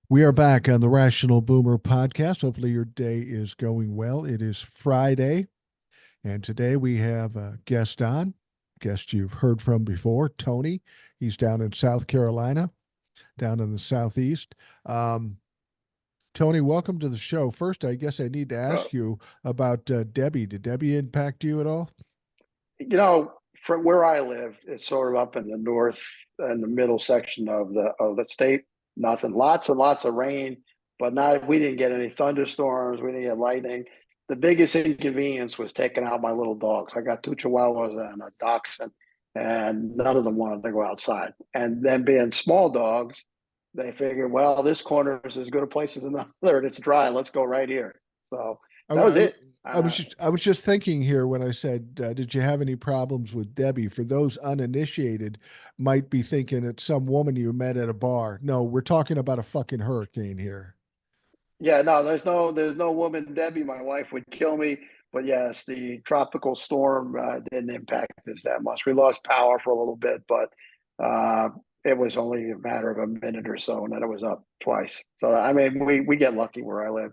We are back on the Rational Boomer podcast. Hopefully, your day is going well. It is Friday, and today we have a guest on, guest you've heard from before, Tony. He's down in South Carolina, down in the Southeast. Um, Tony, welcome to the show. First, I guess I need to Uh, ask you about Debbie. Did Debbie impact you at all? from where I live, it's sort of up in the north and the middle section of the state. Nothing, lots and lots of rain, but not. We didn't get any thunderstorms. We didn't get lightning. The biggest inconvenience was taking out my little dogs. I got two Chihuahuas and a Dachshund, and none of them wanted to go outside. And then being small dogs, they figured, well, this corner is as good a place as another, and it's dry. Let's go right here. So I, that was I, it. I was just thinking here when I said, did you have any problems with Debbie? For those uninitiated, might be thinking it's some woman you met at a bar. No, we're talking about a fucking hurricane here. Yeah, no, there's no woman, Debbie. My wife would kill me. But yes, the tropical storm didn't impact us that much. We lost power for a little bit, but uh, it was only a matter of a minute or so, and then it was up twice. So I mean, we get lucky where I live.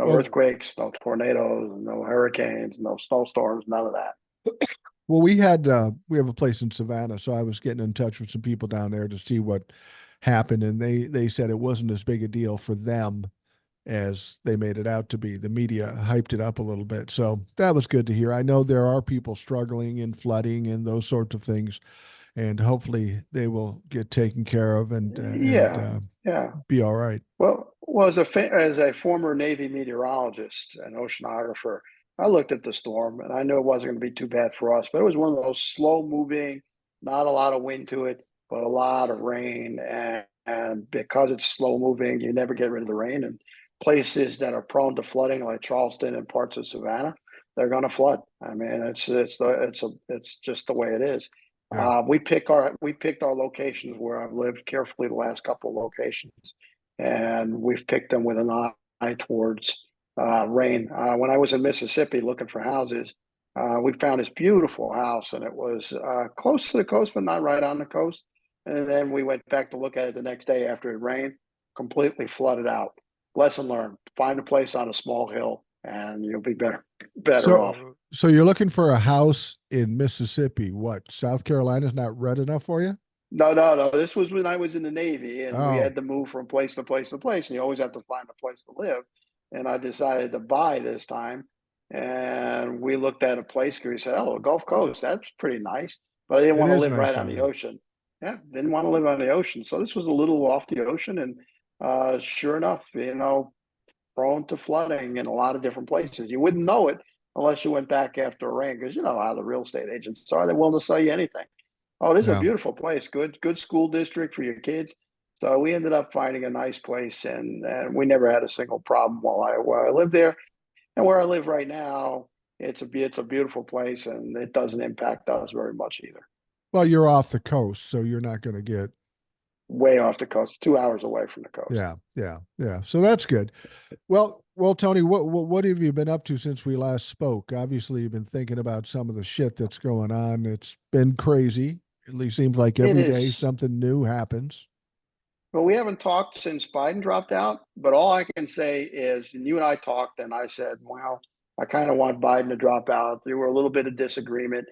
No Well, earthquakes, no tornadoes, no hurricanes, no snowstorms, none of that. well, we have a place in Savannah, so I was getting in touch with some people down there to see what happened, and they said it wasn't as big a deal for them as they made it out to be. The media hyped it up a little bit, so that was good to hear. I know there are people struggling in flooding and those sorts of things, and hopefully they will get taken care of and Yeah, yeah. be all right. Well, as a former Navy meteorologist and oceanographer, I looked at the storm and I knew it wasn't going to be too bad for us, but it was one of those slow moving, not a lot of wind to it, but a lot of rain. And because it's slow moving, you never get rid of the rain. And places that are prone to flooding, like Charleston and parts of Savannah, they're going to flood. I mean, it's just the way it is. Yeah. We picked our locations where I've lived carefully the last couple of locations, and we've picked them with an eye towards rain. When I was in Mississippi looking for houses, we found this beautiful house, and it was close to the coast, but not right on the coast. And then we went back to look at it the next day after it rained, completely flooded out. Lesson learned: find a place on a small hill, and you'll be better off. So you're looking for a house in Mississippi. What? South Carolina's not red enough for you? No, no, no. This was when I was in the Navy, and we Oh, had to move from place to place to place, and you always have to find a place to live. And I decided to buy this time, and we looked at a place where we said, "Oh, Gulf Coast, that's pretty nice," but I didn't it want to is live nice right on down the there. ocean. Yeah, didn't want to live on the ocean, so this was a little off the ocean, and sure enough, prone to flooding in a lot of different places. You wouldn't know it unless you went back after a rain, because you know how the real estate agents are; they're willing to sell you anything. Oh, this is a Yeah. beautiful place. Good school district for your kids. So we ended up finding a nice place, and we never had a single problem while I lived there. And where I live right now, it's a beautiful place, and it doesn't impact us very much either. Well, you're off the coast, so you're not going to get. Way off the coast, 2 hours away from the coast. Yeah, yeah, yeah. So that's good. Tony, what have you been up to since we last spoke? Obviously, you've been thinking about some of the shit that's going on. It's been crazy. At least seems like It every day is. something new happens. Well, we haven't talked since Biden dropped out, but all I can say is, and you and I talked, and I said, well, I kind of want Biden to drop out. There were a little bit of disagreement,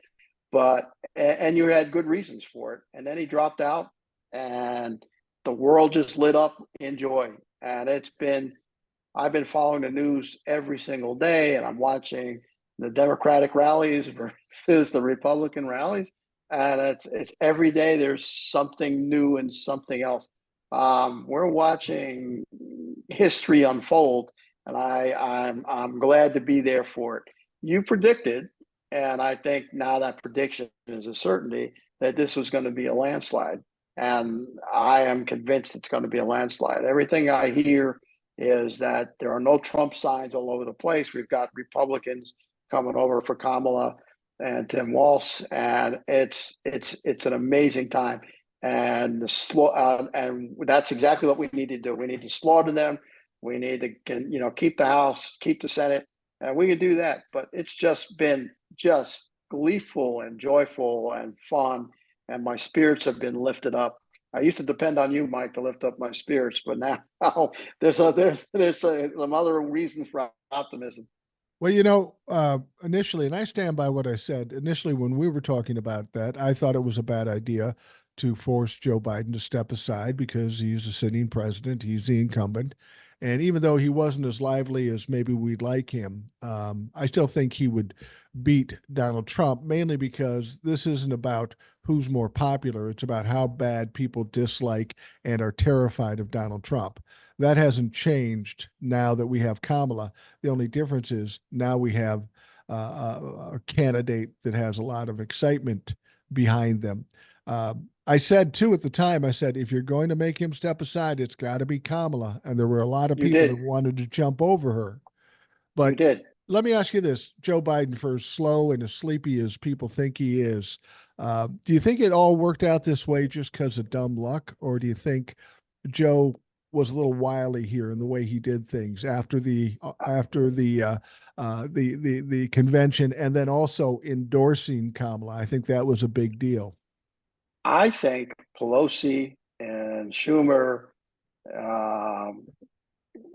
but and you had good reasons for it. And then he dropped out, and the world just lit up in joy. And I've been following the news every single day, and I'm watching the Democratic rallies versus the Republican rallies, and it's every day there's something new and something else. We're watching history unfold, and I'm glad to be there for it. You predicted, and I think now that prediction is a certainty that this was going to be a landslide, and I am convinced it's going to be a landslide. Everything I hear is that there are no Trump signs all over the place. We've got Republicans coming over for Kamala and Tim Walz, and it's an amazing time. And and that's exactly what we need to do. We need to slaughter them. We need to keep the House, keep the Senate, and we can do that. But it's just been just gleeful and joyful and fun, and my spirits have been lifted up. I used to depend on you, Mike, to lift up my spirits, but now some other reasons for optimism. Well, initially, and I stand by what I said initially when we were talking about that, I thought it was a bad idea to force Joe Biden to step aside because he's a sitting president, he's the incumbent. And even though he wasn't as lively as maybe we'd like him, I still think he would beat Donald Trump, mainly because this isn't about who's more popular. It's about how bad people dislike and are terrified of Donald Trump. That hasn't changed now that we have Kamala. The only difference is now we have a candidate that has a lot of excitement behind them. I said too at the time, I said, if you're going to make him step aside, it's got to be Kamala. And there were a lot of You people that did. wanted to jump over her. You But did. let me ask you this, Joe Biden, for as slow and as sleepy as people think he is, do you think it all worked out this way just because of dumb luck? Or do you think Joe was a little wily here in the way he did things after the convention and then also endorsing Kamala? I think that was a big deal. I think Pelosi and Schumer um,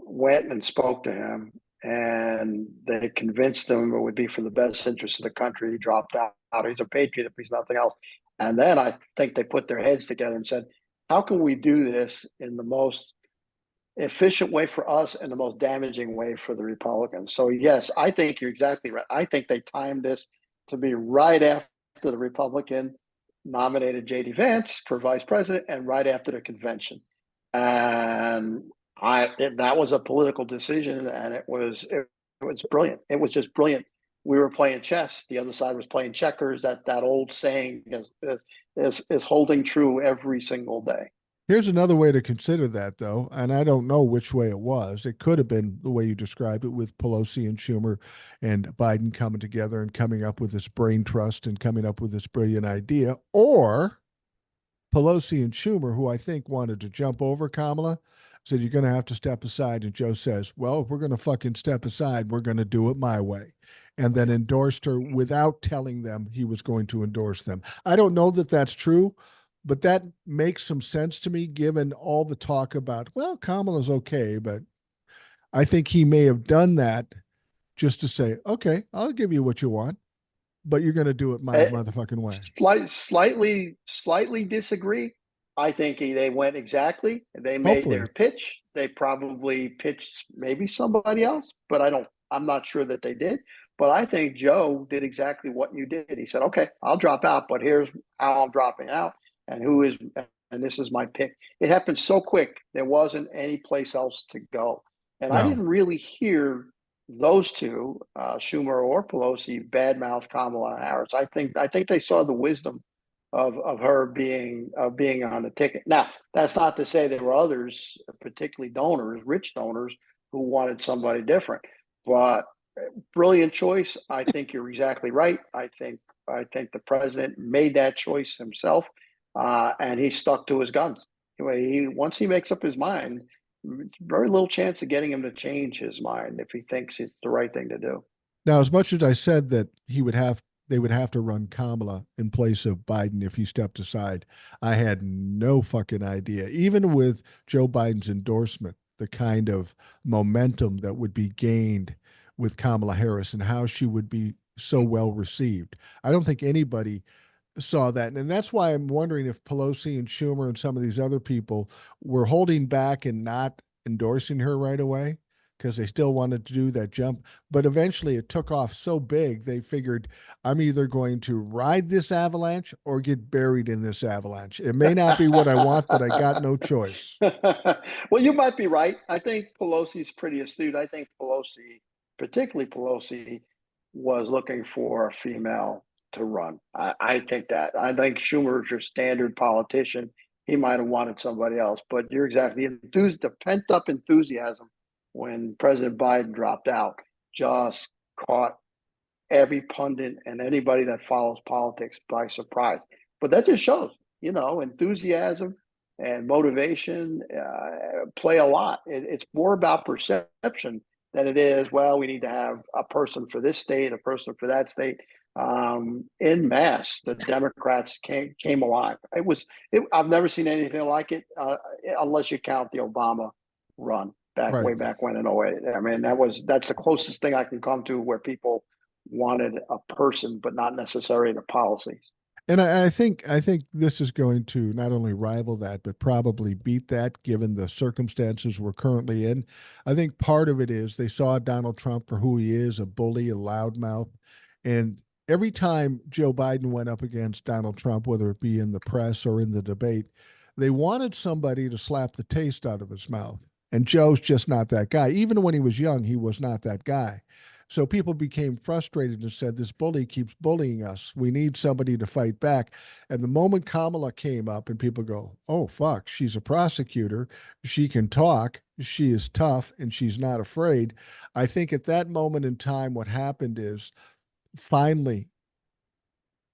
went and spoke to him, and they convinced him it would be for the best interest of the country. He dropped out. He's a patriot if he's nothing else. And then I think they put their heads together and said, how can we do this in the most efficient way for us and the most damaging way for the Republicans? So, yes, I think you're exactly right. I think they timed this to be right after the Republican nominated J.D. Vance for vice president and right after the convention. And that was a political decision, and it was brilliant. It was just brilliant. We were playing chess. The other side was playing checkers. That old saying is holding true every single day. Here's another way to consider that, though, and I don't know which way it was. It could have been the way you described it with Pelosi and Schumer and Biden coming together and coming up with this brain trust and coming up with this brilliant idea, or Pelosi and Schumer, who I think wanted to jump over Kamala, said, you're going to have to step aside. And Joe says, well, if we're going to fucking step aside, we're going to do it my way. And then endorsed her without telling them he was going to endorse them. I don't know that that's true, but that makes some sense to me given all the talk about, well, Kamala's okay, but I think he may have done that just to say, okay, I'll give you what you want, but you're going to do it my Uh, motherfucking way. slightly disagree. I think they went exactly. They made their Hopefully. pitch. They probably pitched maybe somebody else, but I'm not sure that they did. But I think Joe did exactly what you did. He said, "Okay, I'll drop out, but here's how I'm dropping out, and this is my pick." It happened so quick. There wasn't any place else to go, and I No. didn't really hear those two, Schumer or Pelosi, badmouth Kamala Harris. I think they saw the wisdom of her being on the ticket. Now, that's not to say there were others, particularly donors, rich donors, who wanted somebody different. But brilliant choice. I think you're exactly right. I think the president made that choice himself, and he stuck to his guns. Once he makes up his mind, very little chance of getting him to change his mind if he thinks it's the right thing to do. Now, as much as I said that they would have to run Kamala in place of Biden if he stepped aside, I had no fucking idea. Even with Joe Biden's endorsement, the kind of momentum that would be gained with Kamala Harris and how she would be so well received. I don't think anybody saw that. And that's why I'm wondering if Pelosi and Schumer and some of these other people were holding back and not endorsing her right away because they still wanted to do that jump. But eventually it took off so big, they figured I'm either going to ride this avalanche or get buried in this avalanche. It may not be what I want, but I got no choice. Well, you might be right. I think Pelosi's pretty astute. I think Pelosi, particularly Pelosi, was looking for a female to run. I think that. I think Schumer's your standard politician. He might have wanted somebody else, but you're exactly the pent up enthusiasm when President Biden dropped out just caught every pundit and anybody that follows politics by surprise. But that just shows, enthusiasm and motivation play a lot. It's more about perception than it is, well, we need to have a person for this state, a person for that state. in mass. The Democrats came alive. I've never seen anything like it, unless you count the Obama run Right. way back when in '08. I mean, that's the closest thing I can come to where people wanted a person, but not necessarily the policies. And I think this is going to not only rival that, but probably beat that, given the circumstances we're currently in. I think part of it is they saw Donald Trump for who he is, a bully, a loudmouth. And every time Joe Biden went up against Donald Trump, whether it be in the press or in the debate, they wanted somebody to slap the taste out of his mouth. And Joe's just not that guy. Even when he was young, he was not that guy. So people became frustrated and said, this bully keeps bullying us. We need somebody to fight back. And the moment Kamala came up and people go, oh, fuck, she's a prosecutor. She can talk. She is tough and she's not afraid. I think at that moment in time, what happened is finally,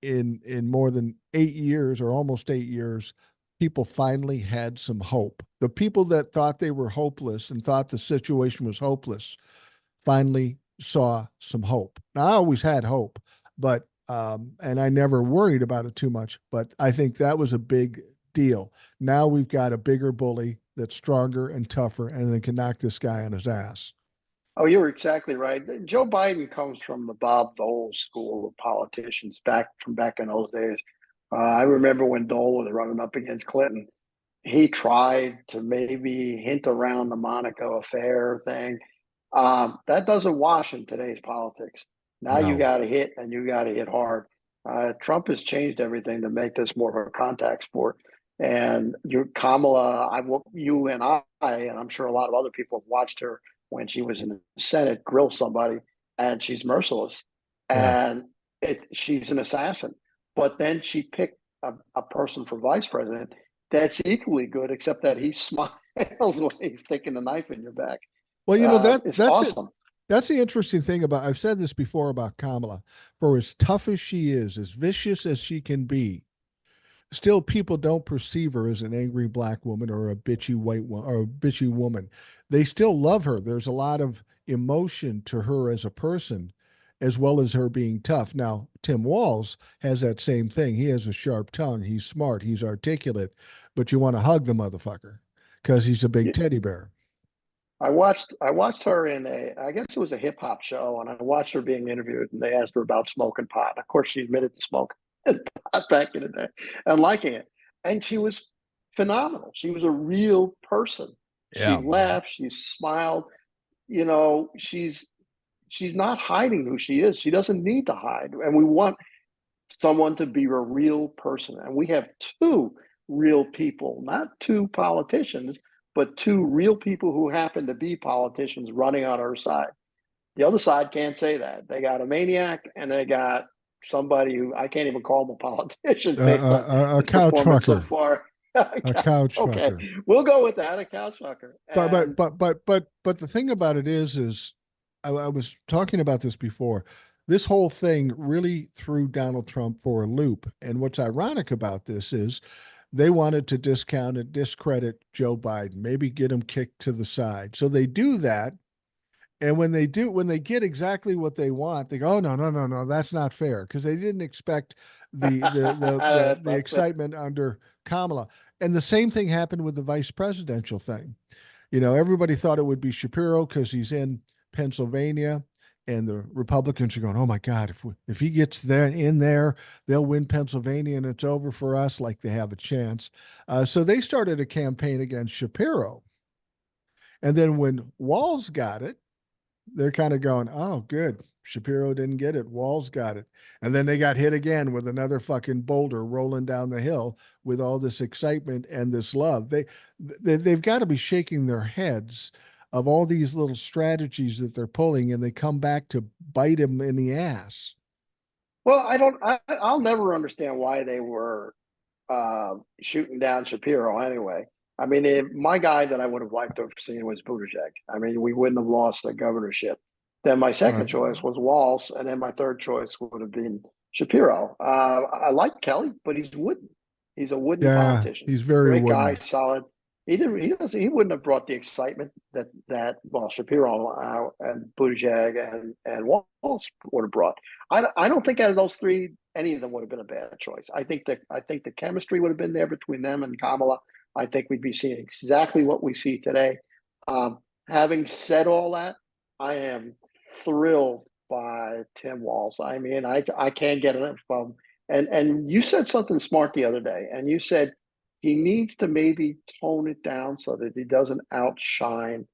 in more than 8 years or almost 8 years, people finally had some hope. The people that thought they were hopeless and thought the situation was hopeless finally saw some hope. Now, I always had hope, but and I never worried about it too much. But I think that was a big deal. Now we've got a bigger bully that's stronger and tougher, and then can knock this guy on his ass. Oh, you're exactly right. Joe Biden comes from the Bob Dole school of politicians back in those days. I remember when Dole was running up against Clinton. He tried to maybe hint around the Monica affair thing. That doesn't wash in today's politics. Now you No. got to hit, and you got to hit hard. Trump has changed everything to make this more of a contact sport. And Kamala, you and and I'm sure a lot of other people have watched her when she was in the Senate grill somebody, and she's merciless, Yeah. and she's an assassin. But then she picked a person for vice president that's equally good, except that he smiles when he's sticking the knife in your back. Well, It's that's it. awesome. That's the interesting thing about. I've said this before about Kamala. For as tough as she is, as vicious as she can be, still people don't perceive her as an angry black woman or a bitchy white woman or a bitchy woman. They still love her. There's a lot of emotion to her as a person, as well as her being tough. Now, Tim Walz has that same thing. He has a sharp tongue. He's smart. He's articulate, but you want to hug the motherfucker because he's a big teddy bear. I watched her in I guess it was a hip hop show, and I watched her being interviewed, and they asked her about smoking pot. Of course, she admitted to smoking pot back in the day and liking it, and she was phenomenal. She was a real person. She Yeah. laughed, she smiled. You know, she's not hiding who she is. She doesn't need to hide, and we want someone to be a real person. And we have two real people, not two politicians, but two real people who happen to be politicians running on our side. The other side can't say that. They got a maniac and they got somebody who I can't even call him a politician based on A his couch performance so fucker. far. A couch Okay, fucker. we'll go with that, a couch fucker. And But the thing about it is I was talking about this before. This whole thing really threw Donald Trump for a loop. And what's ironic about this is they wanted to discount and discredit Joe Biden, maybe get him kicked to the side. So they do that. And when they get exactly what they want, they go, "Oh, no, no, no, no, that's not fair," because they didn't expect the excitement under Kamala. And the same thing happened with the vice presidential thing. Everybody thought it would be Shapiro because he's in Pennsylvania, and the Republicans are going, "Oh my God, if he gets there in there, they'll win Pennsylvania, and it's over for us." Like they have a chance. So they started a campaign against Shapiro, and then when Walls got it, they're kind of going, "Oh, good. Shapiro didn't get it. Walls got it." And then they got hit again with another fucking boulder rolling down the hill with all this excitement and this love. They've got to be shaking their heads of all these little strategies that they're pulling, and they come back to bite them in the ass. well, I'll never understand why they were shooting down Shapiro anyway. I mean, my guy that I would have liked to have seen was Buttigieg. I mean, we wouldn't have lost the governorship. Then my second Right. choice was Walz, and then my third choice would have been Shapiro. I like Kelly, but he's wooden. He's a wooden Yeah, politician. he's very Great guy, wooden. solid. He didn't. He doesn't. He wouldn't have brought the excitement that well Shapiro and Buttigieg and Walz would have brought. I don't think out of those three, any of them would have been a bad choice. I think the chemistry would have been there between them and Kamala. I think we'd be seeing exactly what we see today. Having said all that, I am thrilled by Tim Walz. I mean, I can't get enough from. And you said something smart the other day, and you said he needs to maybe tone it down so that he doesn't outshine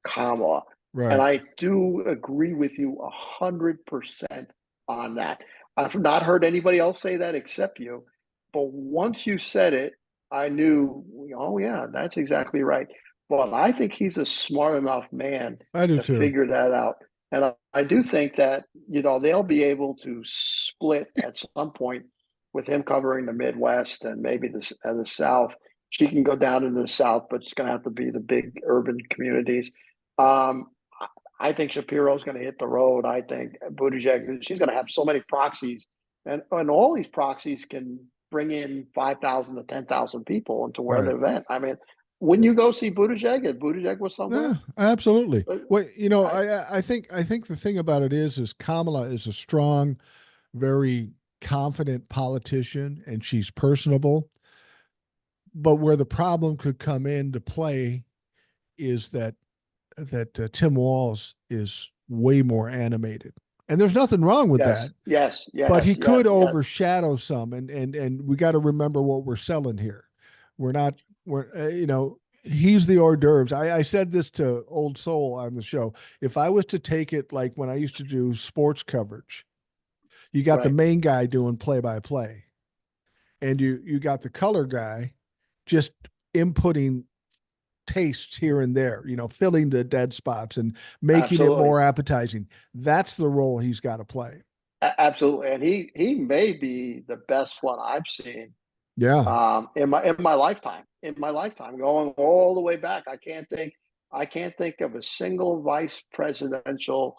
Kamala. And Right. I do agree with you 100% on that. I've not heard anybody else say that except you. But once you said it, I knew, oh, yeah, that's exactly right. But I think he's a smart enough man I do to too. figure that out. And I do think that, they'll be able to split at some point with him covering the Midwest and maybe the South. She can go down into the South, but it's going to have to be the big urban communities. Um, I think Shapiro's going to hit the road. I think Buttigieg, she's going to have so many proxies, and all these proxies can bring in 5,000 to 10,000 people into where Right. the event. I mean, wouldn't you go see Buttigieg if Buttigieg was Yeah, somewhere? absolutely. But Well, I, I think the thing about it is Kamala is a strong, very confident politician, and she's personable. But where the problem could come into play is that Tim Walz is way more animated, and there's nothing wrong with yes, that. yes, But yes, he yes, could yes, overshadow some, and we got to remember what we're selling here. We're not we're he's the hors d'oeuvres. I said this to Old Soul on the show. If I was to take it like when I used to do sports coverage, you got the right, main guy doing play by play, and you got the color guy just inputting tastes here and there, filling the dead spots and making it absolutely, more appetizing. That's the role he's got to play. absolutely, and he may be the best one I've seen Yeah. in my lifetime. In my lifetime, going all the way back, I can't think of a single vice presidential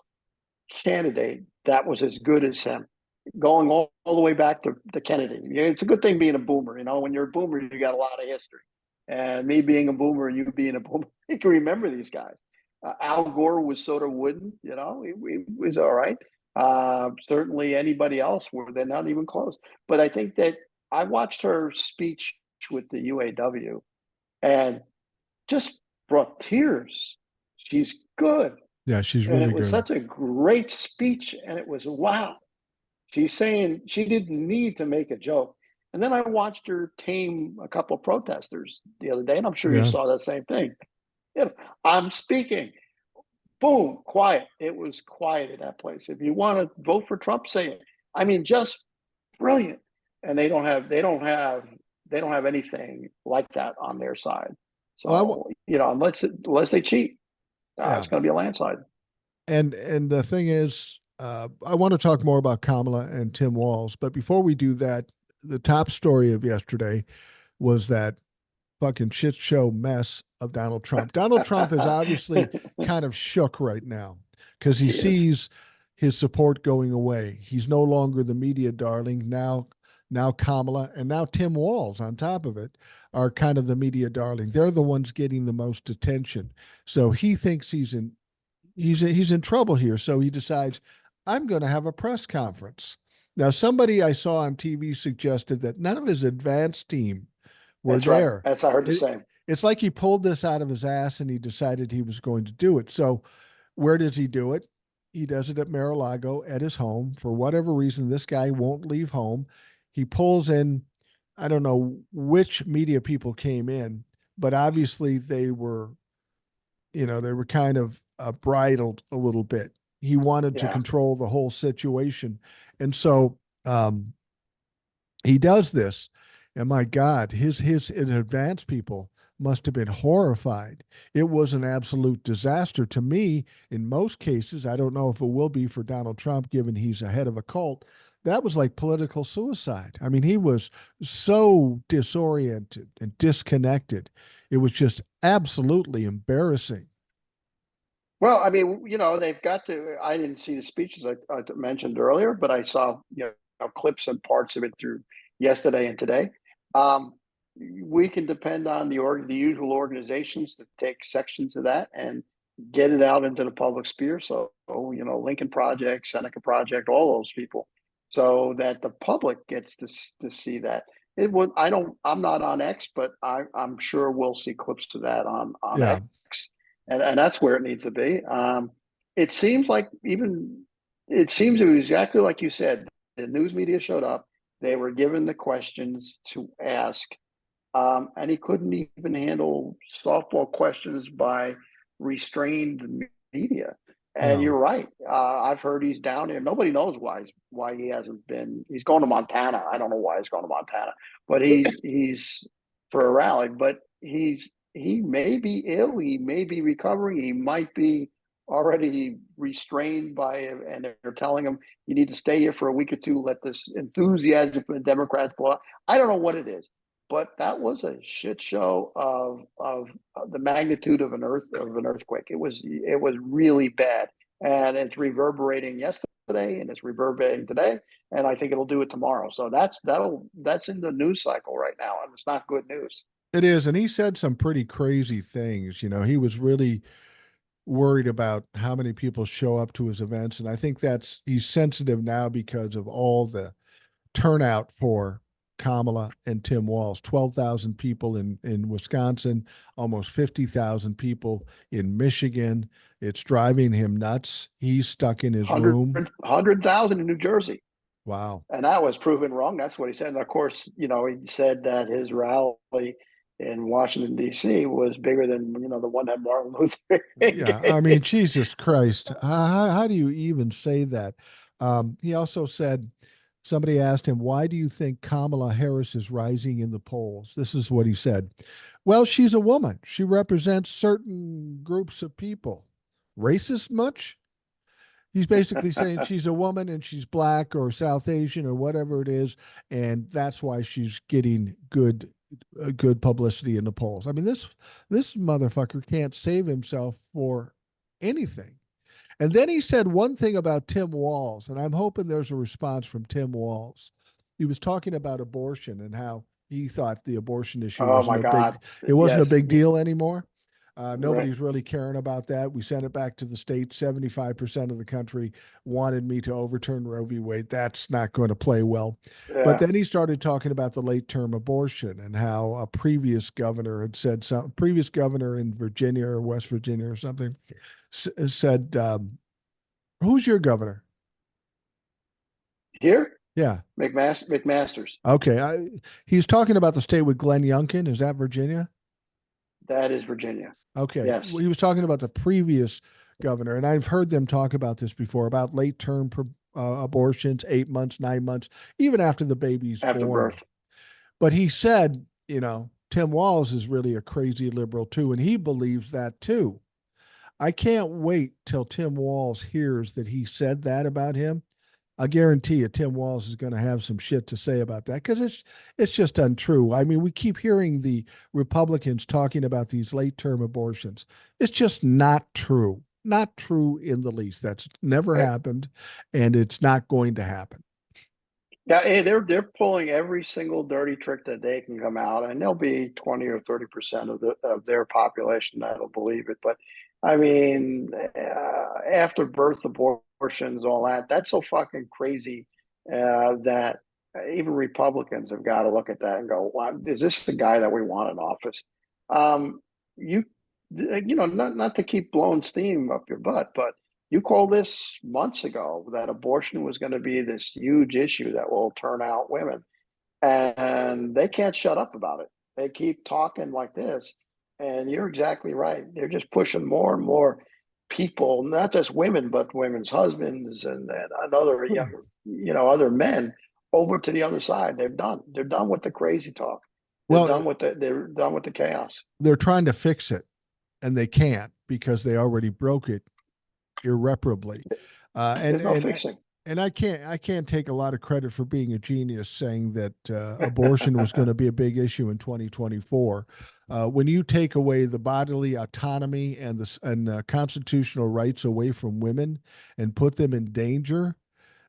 candidate that was as good as him. Going all the way back to Kennedy. It's a good thing being a boomer. When you're a boomer, you got a lot of history. And me being a boomer, and you being a boomer, you can remember these guys. Al Gore was sort of wooden. He was all right. Certainly, anybody else were they're not even close. But I think that I watched her speech with the UAW and just brought tears. She's good. Yeah, she's And it really was good. such a great speech. And it was, wow. She's saying she didn't need to make a joke. And then I watched her tame a couple of protesters the other day, and I'm sure you Yeah. saw that same thing. I'm speaking. Boom, quiet. It was quiet at that place. If you want to vote for Trump, say it. I mean, just brilliant. And they don't have anything like that on their side. Well, So unless they cheat, yeah. it's going to be a landslide. And the thing is, I want to talk more about Kamala and Tim Walz, but before we do that, the top story of yesterday was that fucking shit show mess of Donald Trump. Donald Trump is obviously kind of shook right now because he He is. sees his support going away. He's no longer the media darling. Now Kamala and now Tim Walz on top of it are kind of the media darling. They're the ones getting the most attention. So he thinks he's in trouble here. So he decides, I'm going to have a press conference. Now, somebody I saw on TV suggested that none of his advance team were That's right. there. That's I heard the It, same. it's like he pulled this out of his ass and he decided he was going to do it. So, where does he do it? He does it at Mar-a-Lago at his home. For whatever reason, this guy won't leave home. He pulls in, I don't know which media people came in, but obviously they were kind of bridled a little bit. He wanted to Yeah. control the whole situation. And so he does this. And my God, his advanced people must have been horrified. It was an absolute disaster to me. In most cases, I don't know if it will be for Donald Trump, given he's a head of a cult. That was like political suicide. I mean, he was so disoriented and disconnected. It was just absolutely embarrassing. Well, I mean, they've got to. I didn't see the speeches I mentioned earlier, but I saw clips and parts of it through yesterday and today. Um, we can depend on the usual organizations that take sections of that and get it out into the public sphere. So, Lincoln Project, Seneca Project, all those people, so that the public gets to see that. It would. I don't. I'm not on X, but I'm sure we'll see clips of that on Yeah. X, and that's where it needs to be. It seems like even it seems it was exactly like you said. The news media showed up. They were given the questions to ask, and he couldn't even handle softball questions by restrained media. And No. you're right. I've heard he's down there. Nobody knows why he hasn't been. He's going to Montana. I don't know why he's going to Montana, but he's for a rally. But he may be ill. He may be recovering. He might be already restrained by, and they're telling him you need to stay here for a week or two. Let this enthusiasm for the Democrats blow out. I don't know what it is, but that was a shit show of the magnitude of an earthquake. It was really bad, and it's reverberating yesterday, and it's reverberating today, and I think it'll do it tomorrow. So that's in the news cycle right now, and it's not good news. It is. And he said some pretty crazy things. He was really worried about how many people show up to his events. And I think he's sensitive now because of all the turnout for Kamala and Tim Walz. 12,000 people in Wisconsin, almost 50,000 people in Michigan. It's driving him nuts. He's stuck in his 100, room. 100,000 in New Jersey. Wow. And that was proven wrong. That's what he said. And of course, he said that his rally in Washington, D.C. was bigger than, the one that Martin Luther Yeah, I gave. mean, Jesus Christ. How do you even say that? He also said, somebody asked him, why do you think Kamala Harris is rising in the polls? This is what he said. Well, she's a woman. She represents certain groups of people. Racist much? He's basically saying she's a woman and she's black or South Asian or whatever it is, and that's why she's getting good publicity in the polls. I mean, this motherfucker can't save himself for anything. And then he said one thing about Tim Walz, and I'm hoping there's a response from Tim Walz. He was talking about abortion and how he thought the abortion issue Oh wasn't my a big God. it wasn't a Yes. big deal anymore. Right. Nobody's really caring about that. We sent it back to the state. 75% of the country wanted me to overturn Roe v. Wade. That's not going to play well. But Yeah. then he started talking about the late term abortion and how a previous governor had said something, previous governor in Virginia or West Virginia or something said, who's your governor? Here, Yeah. McMaster's. Okay. He's talking about the state with Glenn Youngkin. Is that Virginia? That is Virginia. Okay. Yes. Well, he was talking about the previous governor, and I've heard them talk about this before about late term abortions, 8 months, 9 months, even after the baby's After born. birth. But he said, Tim Walz is really a crazy liberal too, and he believes that too. I can't wait till Tim Walz hears that he said that about him. I guarantee you, Tim Walz is going to have some shit to say about that because it's just untrue. I mean, we keep hearing the Republicans talking about these late term abortions. It's just not true. Not true in the least. That's never Eh, happened, and it's not going to happen. Yeah, they're pulling every single dirty trick that they can come out, and there'll be 20 or 30% of their population that'll believe it. But I mean, after birth abortions, all that's so fucking crazy that even Republicans have got to look at that and go, "Wow, is this the guy that we want in office?" Um, you not to keep blowing steam up your butt, but you called this months ago that abortion was going to be this huge issue that will turn out women, and they can't shut up about it. They keep talking like this, and you're exactly right. They're just pushing more and more people, not just women, but women's husbands and other younger, other men over to the other side. They're done with the crazy talk. Well, They're done with the chaos. they're trying to fix it, and they can't because they already broke it irreparably. Uh, and There's no and fixing. and I can't take a lot of credit for being a genius saying that abortion was going to be a big issue in 2024. When you take away the bodily autonomy and the constitutional rights away from women and put them in danger,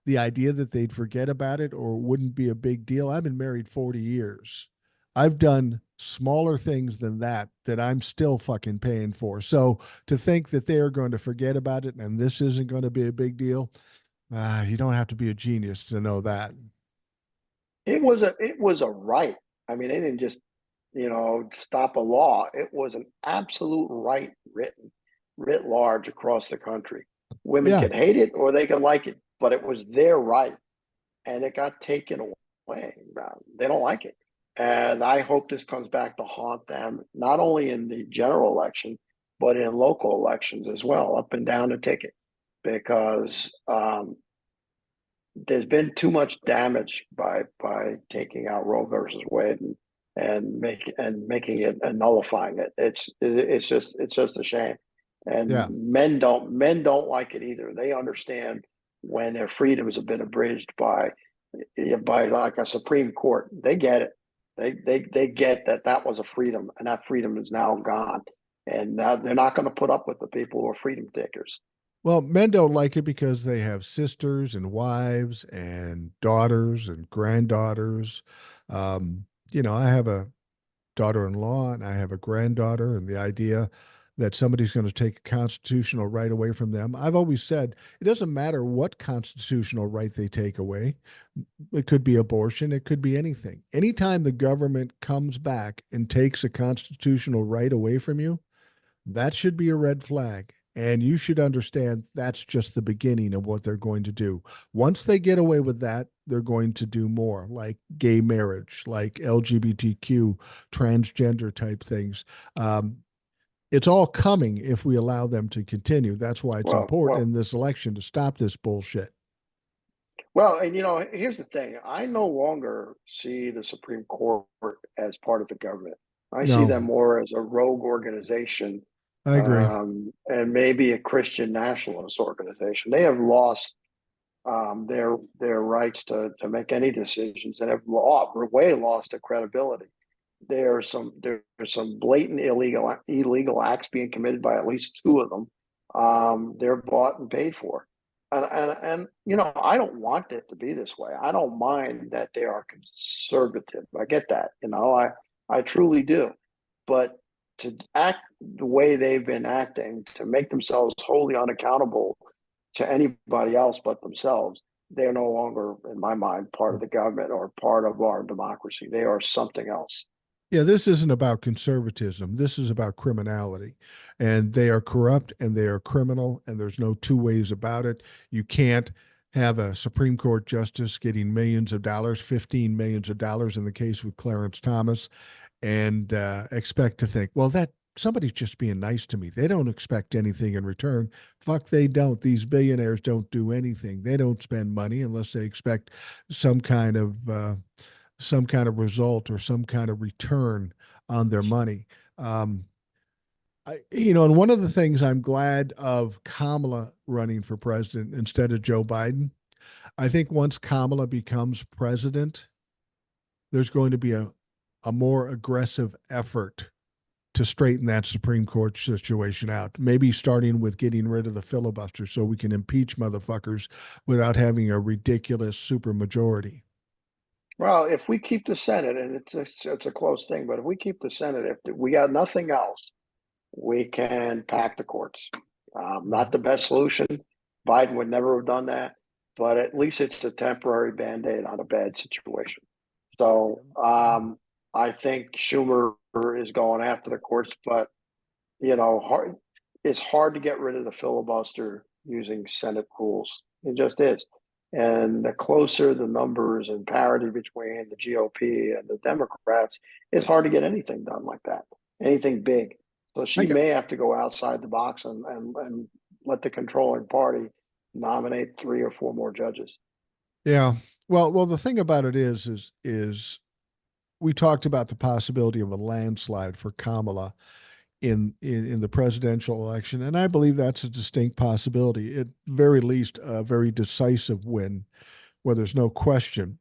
the idea that they'd forget about it or wouldn't be a big deal. I've been married 40 years. I've done smaller things than that I'm still fucking paying for. So to think that they are going to forget about it and this isn't going to be a big deal, you don't have to be a genius to know that. It was a right. I mean, they didn't just stop a law. It was an absolute right writ large across the country. Women Yeah. can hate it or they can like it, but it was their right, and it got taken away. They don't like it, and I hope this comes back to haunt them, not only in the general election, but in local elections as well, up and down the ticket, because there's been too much damage by taking out Roe versus Wade and making it and nullifying it. It's just a shame, and Yeah. men don't like it either. They understand when their freedoms have been abridged by like a Supreme Court. They get it. They get that was a freedom, and that freedom is now gone. And now they're not going to put up with the people who are freedom takers. Well, men don't like it because they have sisters and wives and daughters and granddaughters. I have a daughter-in-law and I have a granddaughter, and the idea that somebody's going to take a constitutional right away from them. I've always said it doesn't matter what constitutional right they take away. It could be abortion, it could be anything. Anytime the government comes back and takes a constitutional right away from you, that should be a red flag. And you should understand that's just the beginning of what they're going to do. Once they get away with that, they're going to do more, like gay marriage, like LGBTQ, transgender type things. Um, it's all coming if we allow them to continue. That's why it's Well, important well, in this election to stop this bullshit. and here's the thing. I no longer see the Supreme Court as part of the government. I see No, them more as a rogue organization, I agree. and maybe a Christian nationalist organization. They have lost their rights to make any decisions, and have way lost their credibility. There's some blatant illegal acts being committed by at least two of them. They're bought and paid for, and I don't want it to be this way. I don't mind that they are conservative. I get that. I truly do, but to act the way they've been acting, to make themselves wholly unaccountable to anybody else but themselves, they're no longer, in my mind, part of the government or part of our democracy. They are something else. Yeah, this isn't about conservatism. This is about criminality. And they are corrupt and they are criminal, and there's no two ways about it. You can't have a Supreme Court justice getting millions of dollars, 15 millions of dollars in the case with Clarence Thomas, and expect to think, well, that somebody's just being nice to me. They don't expect anything in return. Fuck, they don't. These billionaires don't do anything. They don't spend money unless they expect some kind of some kind of result or some kind of return on their money. Um, and one of the things I'm glad of Kamala running for president instead of Joe Biden, I think once Kamala becomes president, there's going to be a more aggressive effort to straighten that Supreme Court situation out. Maybe starting with getting rid of the filibuster so we can impeach motherfuckers without having a ridiculous supermajority. Well, if we keep the Senate, and it's a close thing, but if we keep the Senate, if we got nothing else, we can pack the courts. Not the best solution. Biden would never have done that, but at least it's a temporary band-aid on a bad situation. So I think Schumer is going after the courts, but it's hard to get rid of the filibuster using Senate rules. It just is. And the closer the numbers and parity between the GOP and the Democrats, it's hard to get anything done like that, anything big. So I she got, may have to go outside the box and let the controlling party nominate three or four more judges. yeah. Well, the thing about it is we talked about the possibility of a landslide for Kamala in the presidential election, and I believe that's a distinct possibility. At very least, a very decisive win, where there's no question.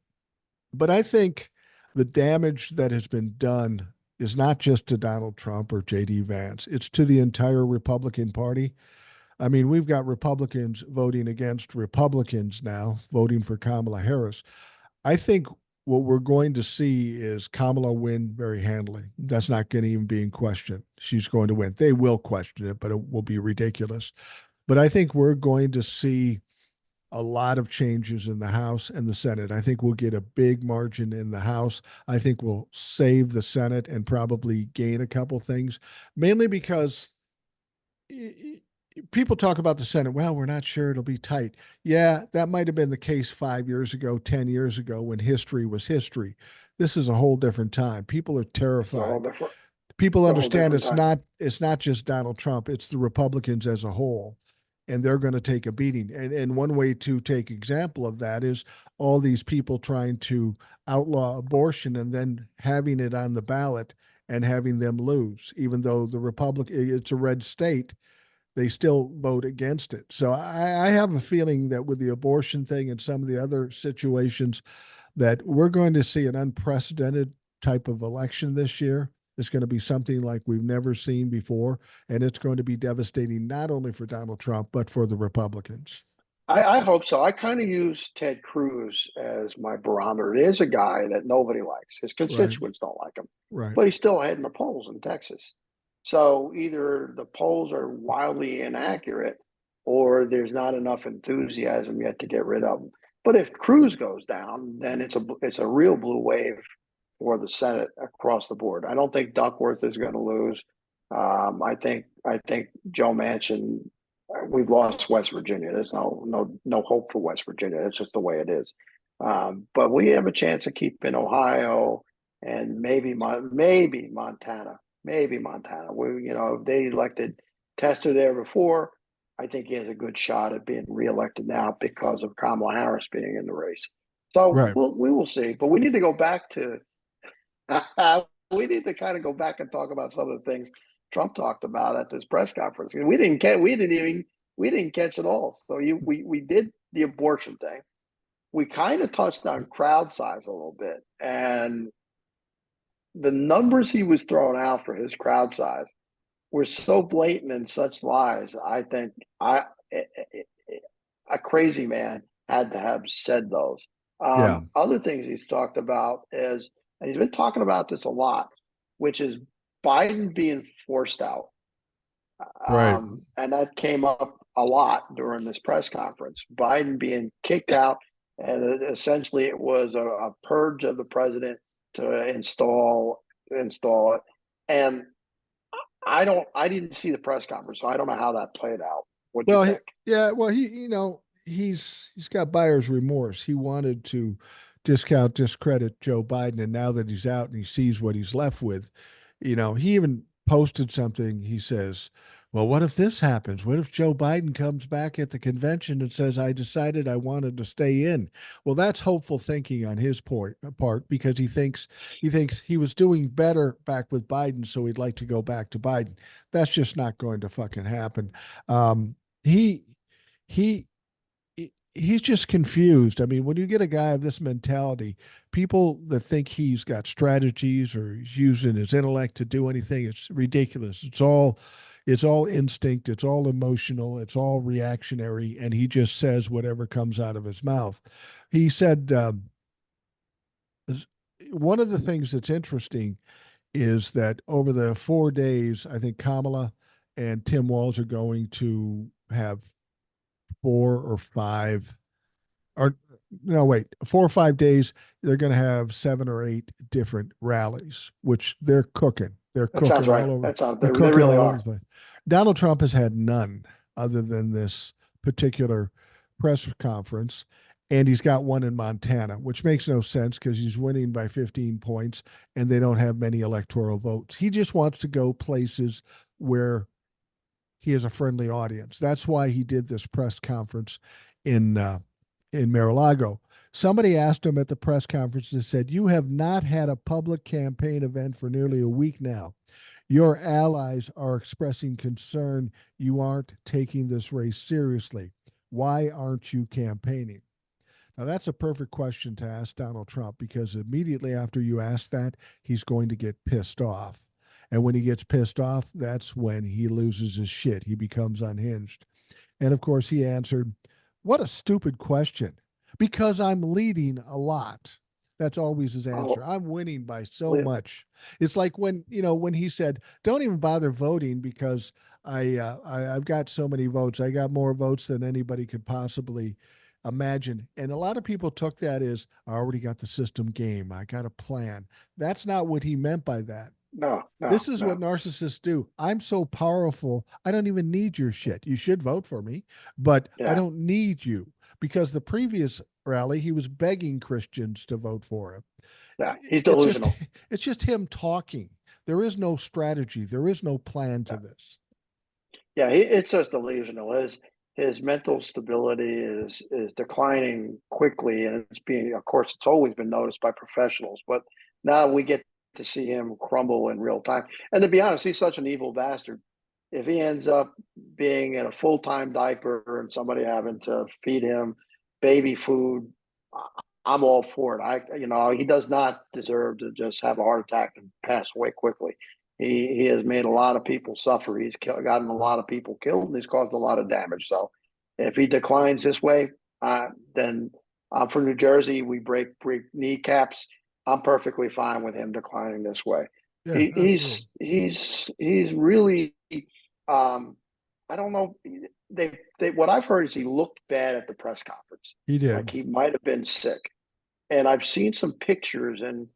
But I think the damage that has been done is not just to Donald Trump or J.D. Vance; it's to the entire Republican Party. I mean, we've got Republicans voting against Republicans now, voting for Kamala Harris. I think what we're going to see is Kamala win very handily. That's not going to even be in question. She's going to win. They will question it, but it will be ridiculous. But I think we're going to see a lot of changes in the House and the Senate. I think we'll get a big margin in the House. I think we'll save the Senate and probably gain a couple things, mainly because people talk about the Senate. Well, we're not sure it'll be tight. Yeah, that might have been the case 5 years ago, 10 years ago when history was history. This is a whole different time. People are It's a whole terrified. different, People it's a whole understand different time. it's not just Donald Trump, it's the Republicans as a whole. And they're going to take a beating. And one way to take example of that is all these people trying to outlaw abortion and then having it on the ballot and having them lose, even though the Republic it's a red state, they still vote against it. So I have a feeling that with the abortion thing and some of the other situations, that we're going to see an unprecedented type of election this year. It's going to be something like we've never seen before, and it's going to be devastating not only for Donald Trump but for the Republicans. I hope so. I kind of use Ted Cruz as my barometer. It is a guy that nobody likes. His Right, constituents don't like him, right. but he's still ahead in the polls in Texas. So either the polls are wildly inaccurate or there's not enough enthusiasm yet to get rid of him. But if Cruz goes down, then it's a real blue wave for the Senate across the board. I don't think Duckworth is going to lose. I think Joe Manchin. We've lost West Virginia. There's no hope for West Virginia. It's just the way it is. But we have a chance of keeping Ohio and maybe Montana. Maybe Montana. They elected Tester there before. I think he has a good shot at being reelected now because of Kamala Harris being in the race. So Right. we will see. But we need to go back to we need to kind of go back and talk about some of the things Trump talked about at this press conference. We didn't catch it all. So we did the abortion thing. We kind of touched on crowd size a little bit, and the numbers he was throwing out for his crowd size were so blatant and such lies. I think a crazy man had to have said those. Yeah. Other things he's talked about is, and he's been talking about this a lot, which is Biden being forced out. Right. And that came up a lot during this press conference. Biden being kicked out, and essentially it was a purge of the president to install it. And I didn't see the press conference, so I don't know how that played out. What'd you Well, think? yeah. Well, he's got buyer's remorse. He wanted to discredit Joe Biden, and now that he's out and he sees what he's left with, he even posted something. He says, "Well, what if this happens? What if Joe Biden comes back at the convention and says I decided I wanted to stay in?" Well, that's hopeful thinking on his part because he thinks he was doing better back with Biden, so he'd like to go back to Biden. That's just not going to fucking happen. He he he's just confused. I mean, when you get a guy of this mentality, people that think he's got strategies or he's using his intellect to do anything, it's ridiculous. It's all instinct, it's all emotional, it's all reactionary, and he just says whatever comes out of his mouth. He said one of the things that's interesting is that over the 4 days, I think Kamala and Tim Walz are going to have 4 or 5 or no, wait, 4 or 5 days, they're going to have 7 or 8 different rallies, which they're cooking. They're That sounds cooking right. all over. That sounds They're they cooking really all over are. the place. Donald Trump has had none other than this particular press conference. And he's got one in Montana, which makes no sense because he's winning by 15 points and they don't have many electoral votes. He just wants to go places where he has a friendly audience. That's why he did this press conference in Mar-a-Lago. Somebody asked him at the press conference and said, "You have not had a public campaign event for nearly a week now. Your allies are expressing concern you aren't taking this race seriously. Why aren't you campaigning?" Now, that's a perfect question to ask Donald Trump because immediately after you ask that, he's going to get pissed off. And when he gets pissed off, that's when he loses his shit. He becomes unhinged. And of course, he answered, "What a stupid question. Because I'm leading a lot." That's always his answer. Oh, I'm winning by so li- much. It's like when, when he said, "Don't even bother voting because I've got so many votes. I got more votes than anybody could possibly imagine." And a lot of people took that as, "I already got the system game. I got a plan." That's not what he meant by that. no, This no, is what no. narcissists do. I'm so powerful. I don't even need your shit. You should vote for me, but I Yeah, don't need you, because the previous rally he was begging Christians to vote for him. yeah. He's It's just delusional. it's just him talking. There is no strategy. There is no plan to Yeah, this. yeah. It's just delusional. His mental stability is declining quickly, and it's being, of course, it's always been noticed by professionals, but now we get to see him crumble in real time. And to be honest, he's such an evil bastard. If he ends up being in a full time diaper and somebody having to feed him baby food, I'm all for it. He does not deserve to just have a heart attack and pass away quickly. He has made a lot of people suffer. He's gotten a lot of people killed, and he's caused a lot of damage. So, if he declines this way, then I'm from New Jersey. We break kneecaps. I'm perfectly fine with him declining this way. Yeah, He, absolutely. he's really I don't know. They what I've heard is he looked bad at the press conference, He like did. he might have been sick. And I've seen some pictures, and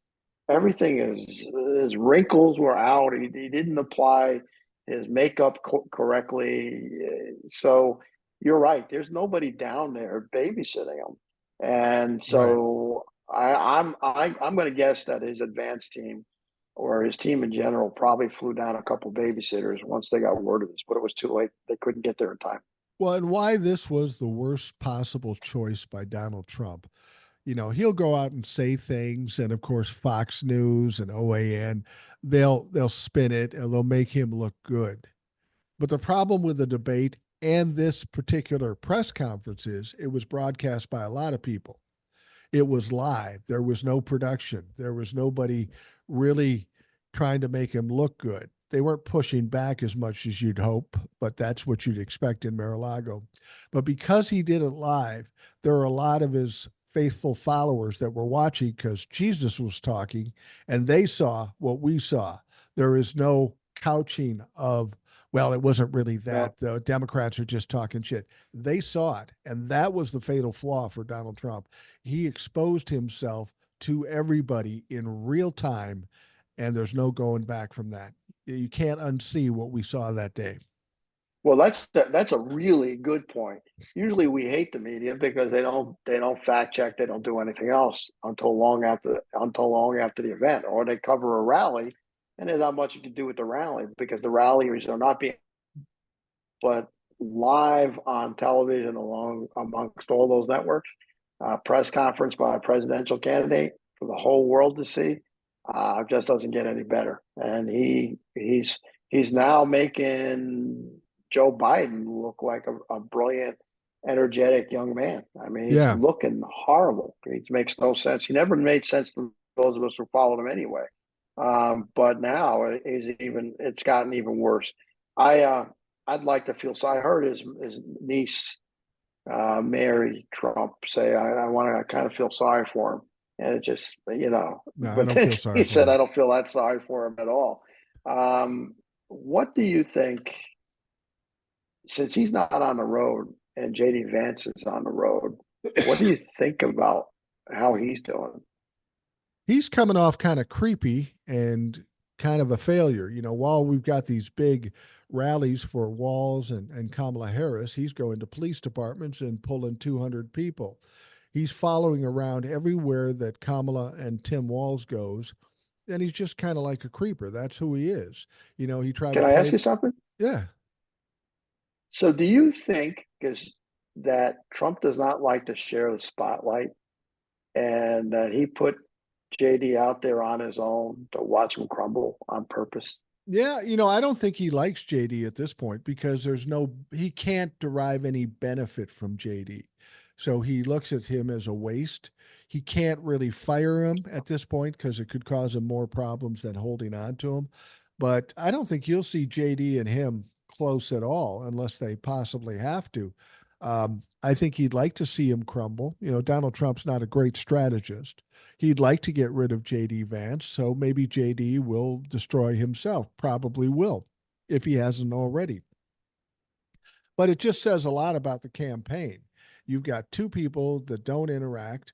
everything is his wrinkles were out. He didn't apply his makeup correctly. So you're right. There's nobody down there babysitting him, and Right. so I'm going to guess that his advance team or his team in general probably flew down a couple babysitters once they got word of this, but it was too late. They couldn't get there in time. Well, and why this was the worst possible choice by Donald Trump. He'll go out and say things, and of course Fox News and OAN, they'll spin it and they'll make him look good. But the problem with the debate and this particular press conference is it was broadcast by a lot of people. It was live. There was no production. There was nobody really trying to make him look good. They weren't pushing back as much as you'd hope, but that's what you'd expect in Mar-a-Lago. But because he did it live, there are a lot of his faithful followers that were watching because Jesus was talking and they saw what we saw. There is no couching of, well, it wasn't really No. that. The Democrats are just talking shit. They saw it. And that was the fatal flaw for Donald Trump. He exposed himself to everybody in real time, and there's no going back from that. You can't unsee what we saw that day. Well, that's a really good point. Usually, we hate the media because they don't fact check, they don't do anything else until long after the event, or they cover a rally, and there's not much you can do with the rally because the rallies are not being but live on television along amongst all those networks, press conference by a presidential candidate for the whole world to see, just doesn't get any better. And he's now making Joe Biden look like a brilliant, energetic young man. I mean, he's Yeah. looking horrible. It makes no sense. He never made sense to those of us who followed him anyway. But now it's gotten even worse. I I'd like to feel so. I heard his niece, Mary Trump, say, I want to kind of feel sorry for him. And it just, No, I but don't then feel sorry he for said, I him. don't feel that sorry for him at all. What do you think, since he's not on the road and JD Vance is on the road, what do you think about how he's doing? He's coming off kind of creepy and kind of a failure. While we've got these big rallies for Walls and Kamala Harris, he's going to police departments and pulling 200 people. He's following around everywhere that Kamala and Tim Walls goes, and he's just kind of like a creeper. That's who he is. He tried to Can I ask play. you something? Yeah. So do you think is that Trump does not like to share the spotlight and that he put JD out there on his own to watch him crumble on purpose? Yeah, I don't think he likes JD at this point because he can't derive any benefit from JD. So he looks at him as a waste. He can't really fire him at this point because it could cause him more problems than holding on to him. But I don't think you'll see JD and him close at all unless they possibly have to. I think he'd like to see him crumble. You know, Donald Trump's not a great strategist. He'd like to get rid of JD Vance, so maybe JD will destroy himself, probably will, if he hasn't already. But it just says a lot about the campaign. You've got two people that don't interact,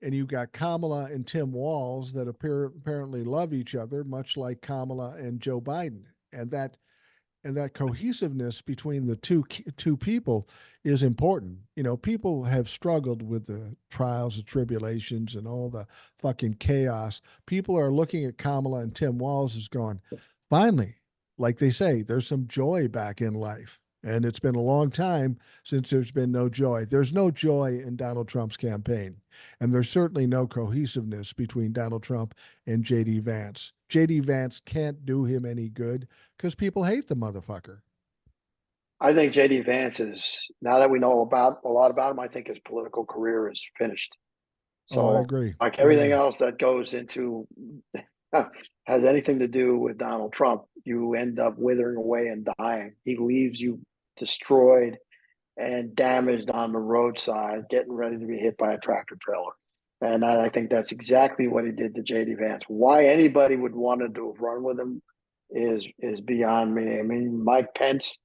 and you've got Kamala and Tim Walz that apparently love each other, much like Kamala and Joe Biden. And that cohesiveness between the two people is important. You know, people have struggled with the trials and tribulations and all the fucking chaos. People are looking at Kamala and Tim Walz as going, finally, like they say, there's some joy back in life. And it's been a long time since there's been no joy. There's no joy in Donald Trump's campaign. And there's certainly no cohesiveness between Donald Trump and JD Vance. JD Vance can't do him any good because people hate the motherfucker. I think JD Vance is, now that we know about a lot about him, I think his political career is finished. Oh, I So, agree. like I everything agree. else that goes into has anything to do with Donald Trump, you end up withering away and dying. He leaves you destroyed and damaged on the roadside, getting ready to be hit by a tractor trailer. And I think that's exactly what he did to JD Vance. Why anybody would want to run with him is beyond me. I mean, Mike Pence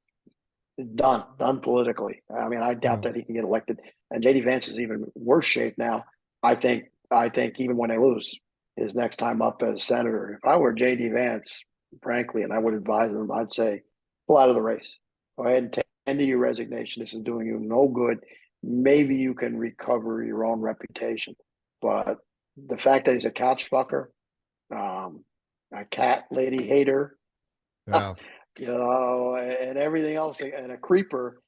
done politically. I mean, I doubt Yeah. that he can get elected. And JD Vance is even worse shape now. I think even when they lose his next time up as senator, if I were JD Vance, frankly, and I would advise him, I'd say pull out of the race. Go ahead and tender your resignation. This is doing you no good. Maybe you can recover your own reputation, but the fact that he's a couch fucker, a cat lady hater, Yeah. and everything else, and a creeper.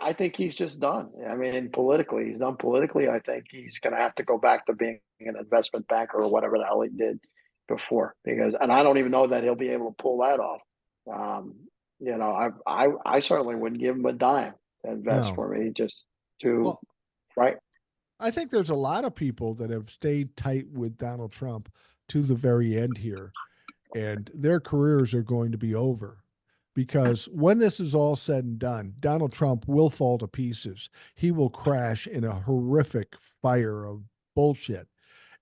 I think he's just done. I mean, politically, he's done politically. I think he's going to have to go back to being an investment banker or whatever the hell he did before. Because, and I don't even know that he'll be able to pull that off. Um, I certainly wouldn't give him a dime to invest No. for me, just to Well, right. I think there's a lot of people that have stayed tight with Donald Trump to the very end here, and their careers are going to be over. Because when this is all said and done, Donald Trump will fall to pieces. He will crash in a horrific fire of bullshit.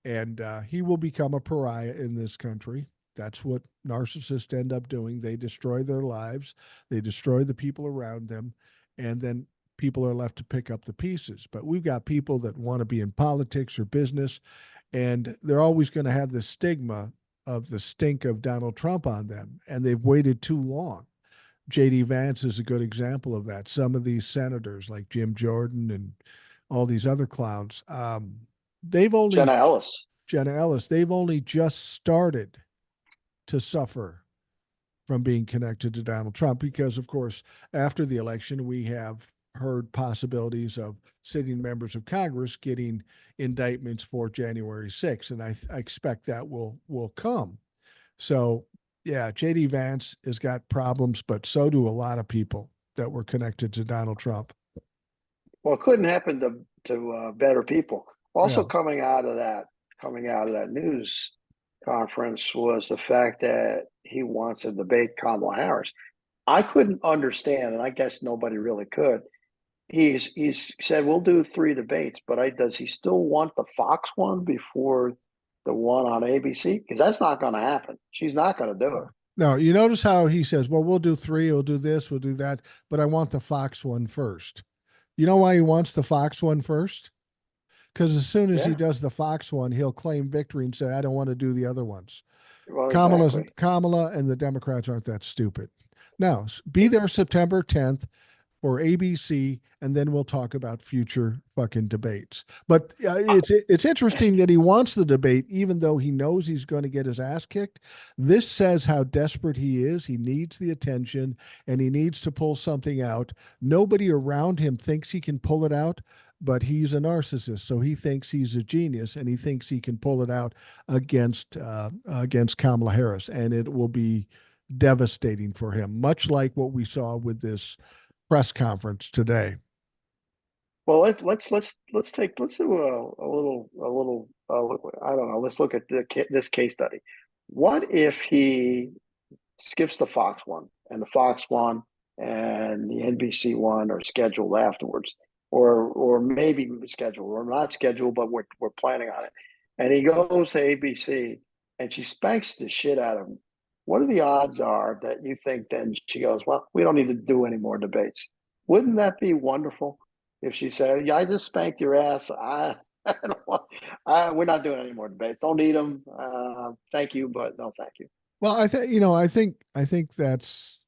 And he will become a pariah in this country. That's what narcissists end up doing. They destroy their lives, they destroy the people around them, and then people are left to pick up the pieces. But we've got people that want to be in politics or business, and they're always going to have the stigma of the stink of Donald Trump on them, and they've waited too long. JD Vance is a good example of that. Some of these senators, like Jim Jordan and all these other clowns, they've only Jenna Ellis. Jenna Ellis, they've only just started to suffer from being connected to Donald Trump because, of course, after the election, we have heard possibilities of sitting members of Congress getting indictments for January 6th, and I expect that will come. So, yeah, JD Vance has got problems, but so do a lot of people that were connected to Donald Trump. Well, it couldn't happen to better people. Also, Yeah. coming out of that news conference was the fact that he wants to debate Kamala Harris. I couldn't understand, and I guess nobody really could. He's said we'll do 3 debates, but does he still want the Fox one before the one on ABC? Because that's not going to happen. She's not going to do it. No, you notice how he says, well, we'll do three, we'll do this, we'll do that, but I want the Fox one first. You know why he wants the Fox one first? Because as soon as he Yeah. does the Fox one, he'll claim victory and say, I don't want to do the other ones. Well, exactly. Kamala and the Democrats aren't that stupid. Now, be there September 10th or ABC, and then we'll talk about future fucking debates. But it's interesting that he wants the debate, even though he knows he's going to get his ass kicked. This says how desperate he is. He needs the attention, and he needs to pull something out. Nobody around him thinks he can pull it out, but he's a narcissist, so he thinks he's a genius, and he thinks he can pull it out against Kamala Harris, and it will be devastating for him, much like what we saw with this press conference today. Well, let's do a little I don't know. Let's look at this case study. What if he skips the Fox one and the Fox one? and the NBC one are scheduled afterwards, or maybe scheduled or not scheduled, but we're planning on it. And he goes to ABC, and she spanks the shit out of him. What are the odds are that you think then she goes, well, we don't need to do any more debates? Wouldn't that be wonderful if she said, yeah, I just spanked your ass. I don't want, we're not doing any more debates. Don't need them. Thank you, but no, thank you. Well, I think that's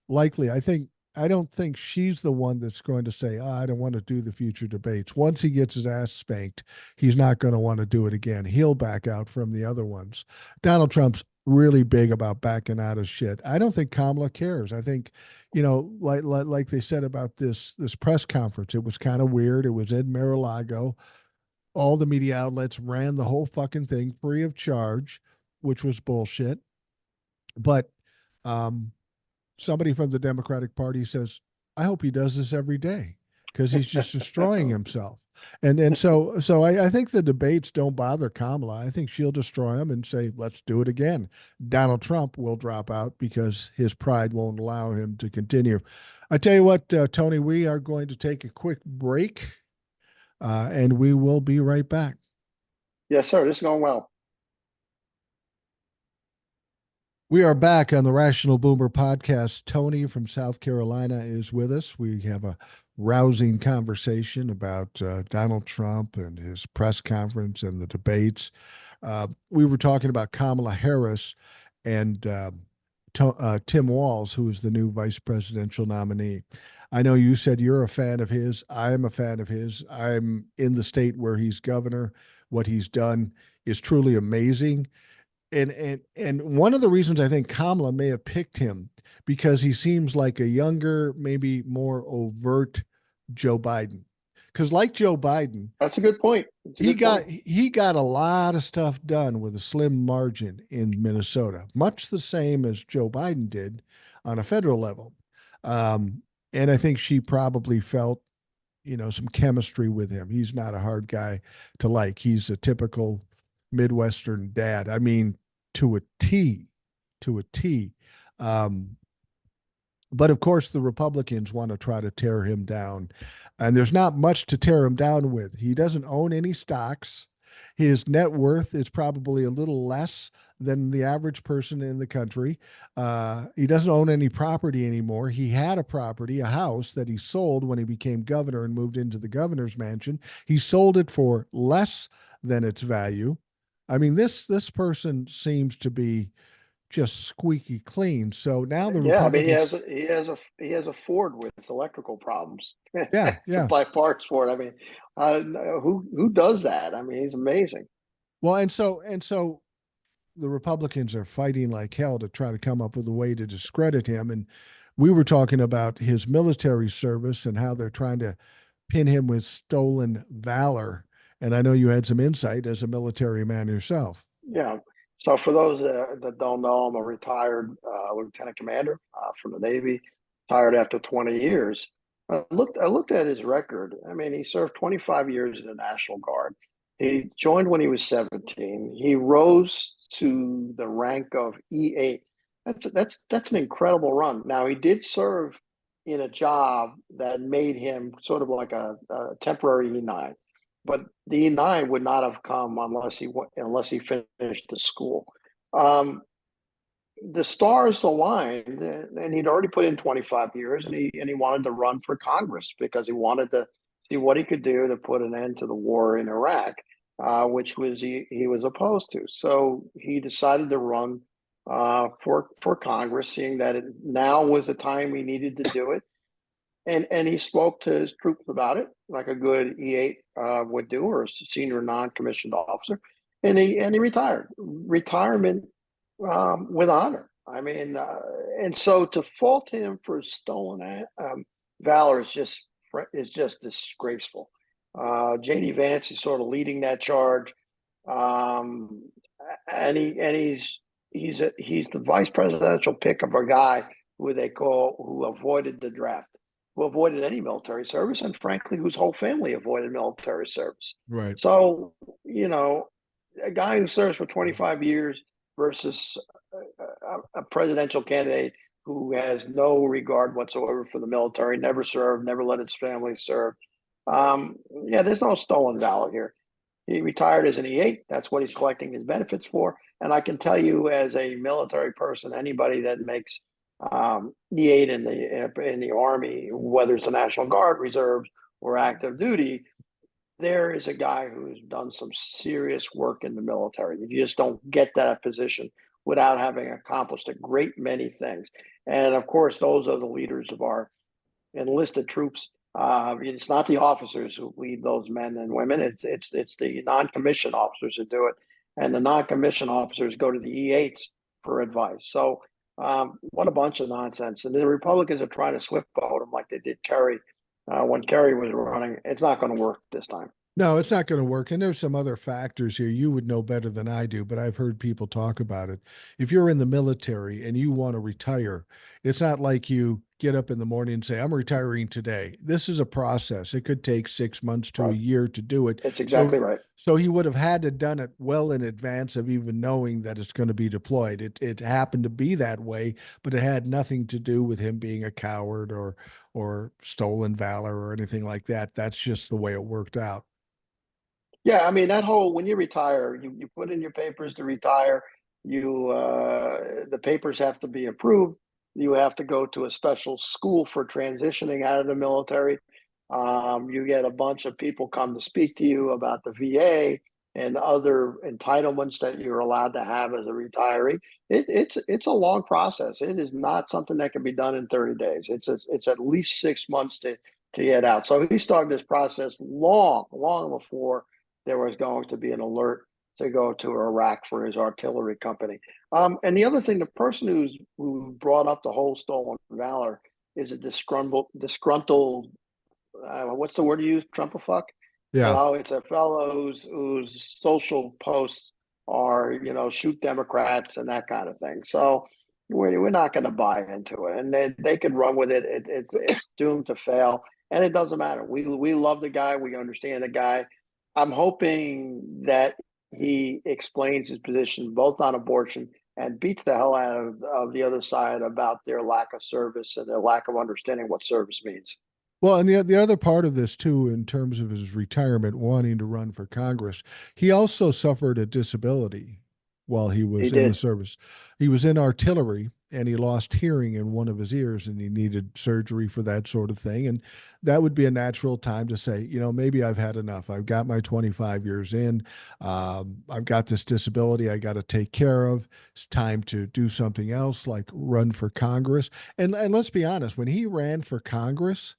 likely. I don't think she's the one that's going to say, I don't want to do the future debates. Once he gets his ass spanked, he's not going to want to do it again. He'll back out from the other ones. Donald Trump's really big about backing out of shit. I don't think Kamala cares. I think, like they said about this press conference, it was kind of weird. It was in Mar-a-Lago. All the media outlets ran the whole fucking thing free of charge, which was bullshit. But um, somebody from the Democratic Party says, I hope he does this every day because he's just destroying himself. And so I think the debates don't bother Kamala. I think she'll destroy him and say, let's do it again. Donald Trump will drop out because his pride won't allow him to continue. I tell you what, Tony, we are going to take a quick break, and we will be right back. Yes, sir. This is going well. We are back on the Rational Boomer podcast. Tony from South Carolina is with us. We have a rousing conversation about Donald Trump and his press conference and the debates. We were talking about Kamala Harris and Tim Walz, who is the new vice presidential nominee. I know you said you're a fan of his. I am a fan of his. I'm in the state where he's governor. What he's done is truly amazing. And one of the reasons I think Kamala may have picked him because he seems like a younger, maybe more overt Joe Biden. Because like Joe Biden, That's a good point. he got a lot of stuff done with a slim margin in Minnesota, much the same as Joe Biden did on a federal level. Um, and I think she probably felt, some chemistry with him. He's not a hard guy to like. He's a typical Midwestern dad. I mean, to a T, to a T. Um, but of course, the Republicans want to try to tear him down. And there's not much to tear him down with. He doesn't own any stocks. His net worth is probably a little less than the average person in the country. He doesn't own any property anymore. He had a property, a house that he sold when he became governor and moved into the governor's mansion. He sold it for less than its value. I mean, this person seems to be just squeaky clean. So now the Yeah, I mean Republicans, he has a Ford with electrical problems yeah, to yeah. buy parts for it. I mean, who does that? I mean, he's amazing. Well, and so the Republicans are fighting like hell to try to come up with a way to discredit him. And we were talking about his military service and how they're trying to pin him with stolen valor. And I know you had some insight as a military man yourself. Yeah. So for those that don't know, I'm a retired lieutenant commander from the Navy, retired after 20 years. I looked at his record. I mean, he served 25 years in the National Guard. He joined when he was 17. He rose to the rank of E8. That's an incredible run. Now he did serve in a job that made him sort of like a temporary E9, but the E9 would not have come unless he finished the school. Um, the stars aligned, and he'd already put in 25 years, and he wanted to run for Congress because he wanted to see what he could do to put an end to the war in Iraq, which was he was opposed to. So he decided to run for Congress, seeing that now was the time he needed to do it. And he spoke to his troops about it, like a good E8 would do, or a senior non-commissioned officer, and he retired. Retirement with honor. I mean, and so to fault him for stolen valor is just disgraceful. JD Vance is sort of leading that charge, um, and he's the vice presidential pick of a guy who avoided the draft, who avoided any military service, and frankly, whose whole family avoided military service. Right. So, a guy who serves for 25 years versus a presidential candidate who has no regard whatsoever for the military, never served, never let his family serve. Yeah, there's no stolen valor here. He retired as an E8. That's what he's collecting his benefits for. And I can tell you, as a military person, anybody that makes E8 in the Army, whether it's the National Guard, reserves, or active duty, there is a guy who's done some serious work in the military. You just don't get that position without having accomplished a great many things. And of course, those are the leaders of our enlisted troops. It's not the officers who lead those men and women. It's the non-commissioned officers who do it, and the non-commissioned officers go to the E8s for advice. So what a bunch of nonsense! And the Republicans are trying to swift vote him like they did Kerry when Kerry was running. It's not going to work this time. No, it's not going to work. And there's some other factors here. You would know better than I do, but I've heard people talk about it. If you're in the military and you want to retire, it's not like you get up in the morning and say, I'm retiring today. This is a process. It could take 6 months to a Right? year to do it. It's So exactly right. so he would have had to done it well in advance of even knowing that it's going to be deployed. It happened to be that way, but it had nothing to do with him being a coward or stolen valor or anything like that. That's just the way it worked out. Yeah, I mean that whole when you retire, you put in your papers to retire. The papers have to be approved. You have to go to a special school for transitioning out of the military. You get a bunch of people come to speak to you about the VA and other entitlements that you're allowed to have as a retiree. It's a long process. It is not something that can be done in 30 days. It's at least 6 months to get out. So he started this process long before there was going to be an alert to go to Iraq for his artillery company. And the other thing, the person who brought up the whole stolen valor is a disgruntled what's the word you use? Trumperfuck. Yeah. It's a fellow whose social posts are shoot Democrats and that kind of thing. So we're not going to buy into it, and they could run with it. It's doomed to fail, and it doesn't matter. We love the guy. We understand the guy. I'm hoping that he explains his position both on abortion and beats the hell out of the other side about their lack of service and their lack of understanding what service means. Well, and the other part of this too, in terms of his retirement, wanting to run for Congress, he also suffered a disability while he He was in the did. service. He was in artillery and he lost hearing in one of his ears and he needed surgery for that sort of thing. And that would be a natural time to say, maybe I've had enough. I've got my 25 years in. I've got this disability I got to take care of. It's time to do something else, like run for Congress. And let's be honest, when he ran for Congress,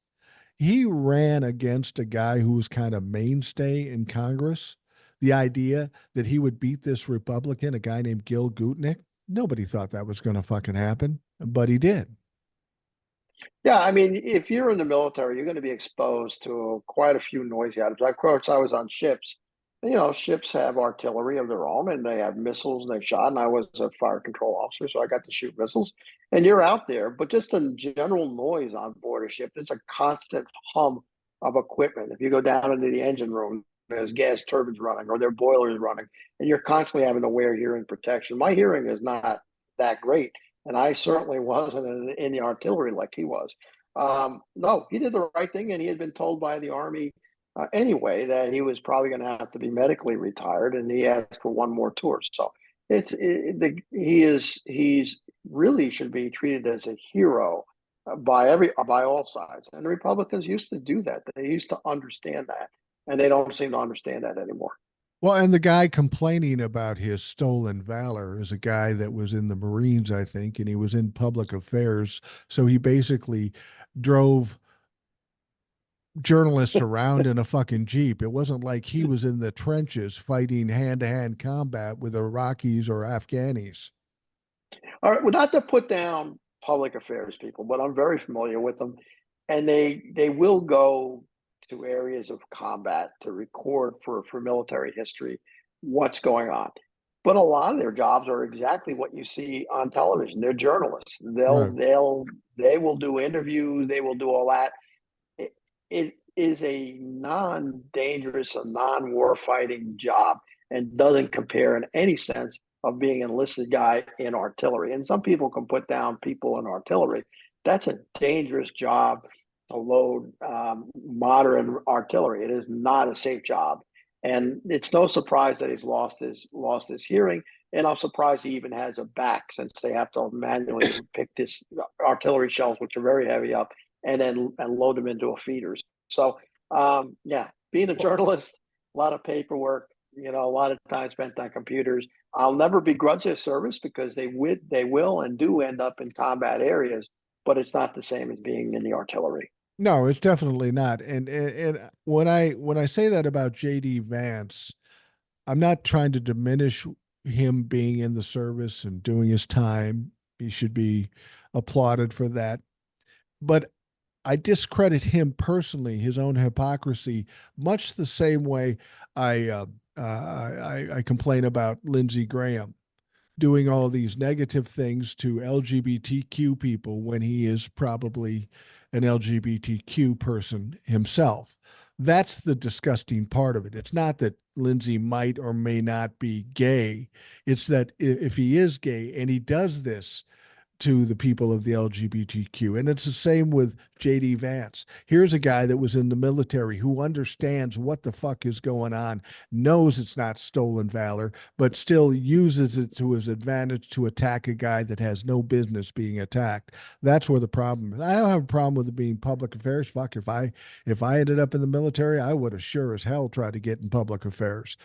he ran against a guy who was kind of mainstay in Congress. The idea that he would beat this Republican, a guy named Gil Gutnick, nobody thought that was going to fucking happen, but he did. Yeah, I mean, if you're in the military, you're going to be exposed to quite a few noisy items. Of course, I was on ships. Ships have artillery of their own, and they have missiles and they shot. And I was a fire control officer, so I got to shoot missiles. And you're out there, but just the general noise on board a ship, there's a constant hum of equipment. If you go down into the engine room, there's gas turbines running or their boilers running, and you're constantly having to wear hearing protection. My hearing is not that great, and I certainly wasn't in the artillery like he was. No, he did the right thing, and he had been told by the Army anyway that he was probably going to have to be medically retired, and he asked for one more tour. So he's really should be treated as a hero by all sides, and the Republicans used to do that. They used to understand that, and they don't seem to understand that anymore. Well, and the guy complaining about his stolen valor is a guy that was in the Marines, I think, and he was in public affairs. So he basically drove journalists around in a fucking Jeep. It wasn't like he was in the trenches fighting hand to hand combat with Iraqis or Afghanis. All right, well, not to put down public affairs people, but I'm very familiar with them, and they will go to areas of combat to record for military history what's going on. But a lot of their jobs are exactly what you see on television. They're journalists. Right. They will do interviews. They will do all that. It is a non-dangerous, a non-war fighting job, and doesn't compare in any sense of being an enlisted guy in artillery. And some people can put down people in artillery. That's a dangerous job to load modern artillery. It is not a safe job, and it's no surprise that he's lost his hearing. And I'm surprised he even has a back, since they have to manually pick this artillery shells, which are very heavy, up, and then load them into a feeder. So yeah, being a journalist, a lot of paperwork, a lot of time spent on computers. I'll never begrudge their service, because they will and do end up in combat areas, but it's not the same as being in the artillery. No, it's definitely not. And when I say that about JD Vance, I'm not trying to diminish him being in the service and doing his time. He should be applauded for that. But I discredit him personally, his own hypocrisy, much the same way I complain about Lindsey Graham doing all these negative things to LGBTQ people when he is probably an LGBTQ person himself. That's the disgusting part of it. It's not that Lindsey might or may not be gay. It's that if he is gay and he does this to the people of the LGBTQ. And it's the same with JD Vance. Here's a guy that was in the military who understands what the fuck is going on, knows it's not stolen valor, but still uses it to his advantage to attack a guy that has no business being attacked. That's where the problem is. I don't have a problem with it being public affairs. Fuck, if I ended up in the military, I would have sure as hell tried to get in public affairs.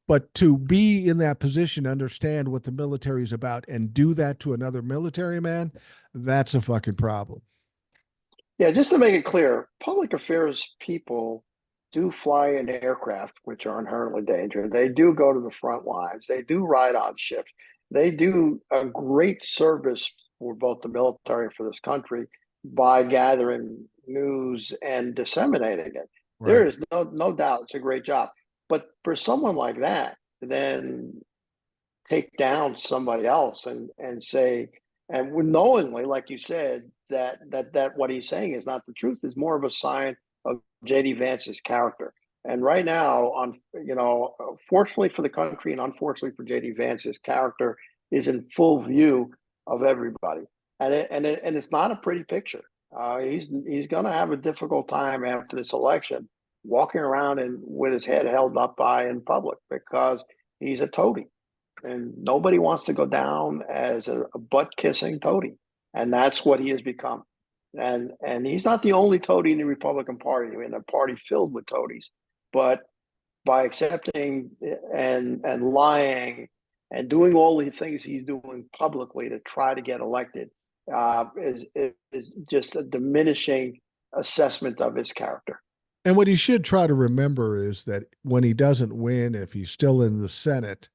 But to be in that position, understand what the military is about, and do that to another military man, that's a fucking problem. Yeah, just to make it clear, public affairs people do fly in aircraft, which are inherently dangerous. They do go to the front lines. They do ride on ships. They do a great service for both the military and for this country by gathering news and disseminating it. There Right. is no doubt it's a great job. But for someone like that, then take down somebody else and say, and knowingly, like you said, that what he's saying is not the truth, is more of a sign of JD Vance's character. And right now, on fortunately for the country and unfortunately for JD Vance, his character is in full view of everybody, and it's not a pretty picture. He's going to have a difficult time after this election, walking around and with his head held up high in public, because he's a toady, and nobody wants to go down as a butt kissing toady, and that's what he has become. And he's not the only toady in the Republican Party. I mean, a party filled with toadies, but by accepting and lying and doing all the things he's doing publicly to try to get elected, is just a diminishing assessment of his character. And what he should try to remember is that when he doesn't win, if he's still in the Senate,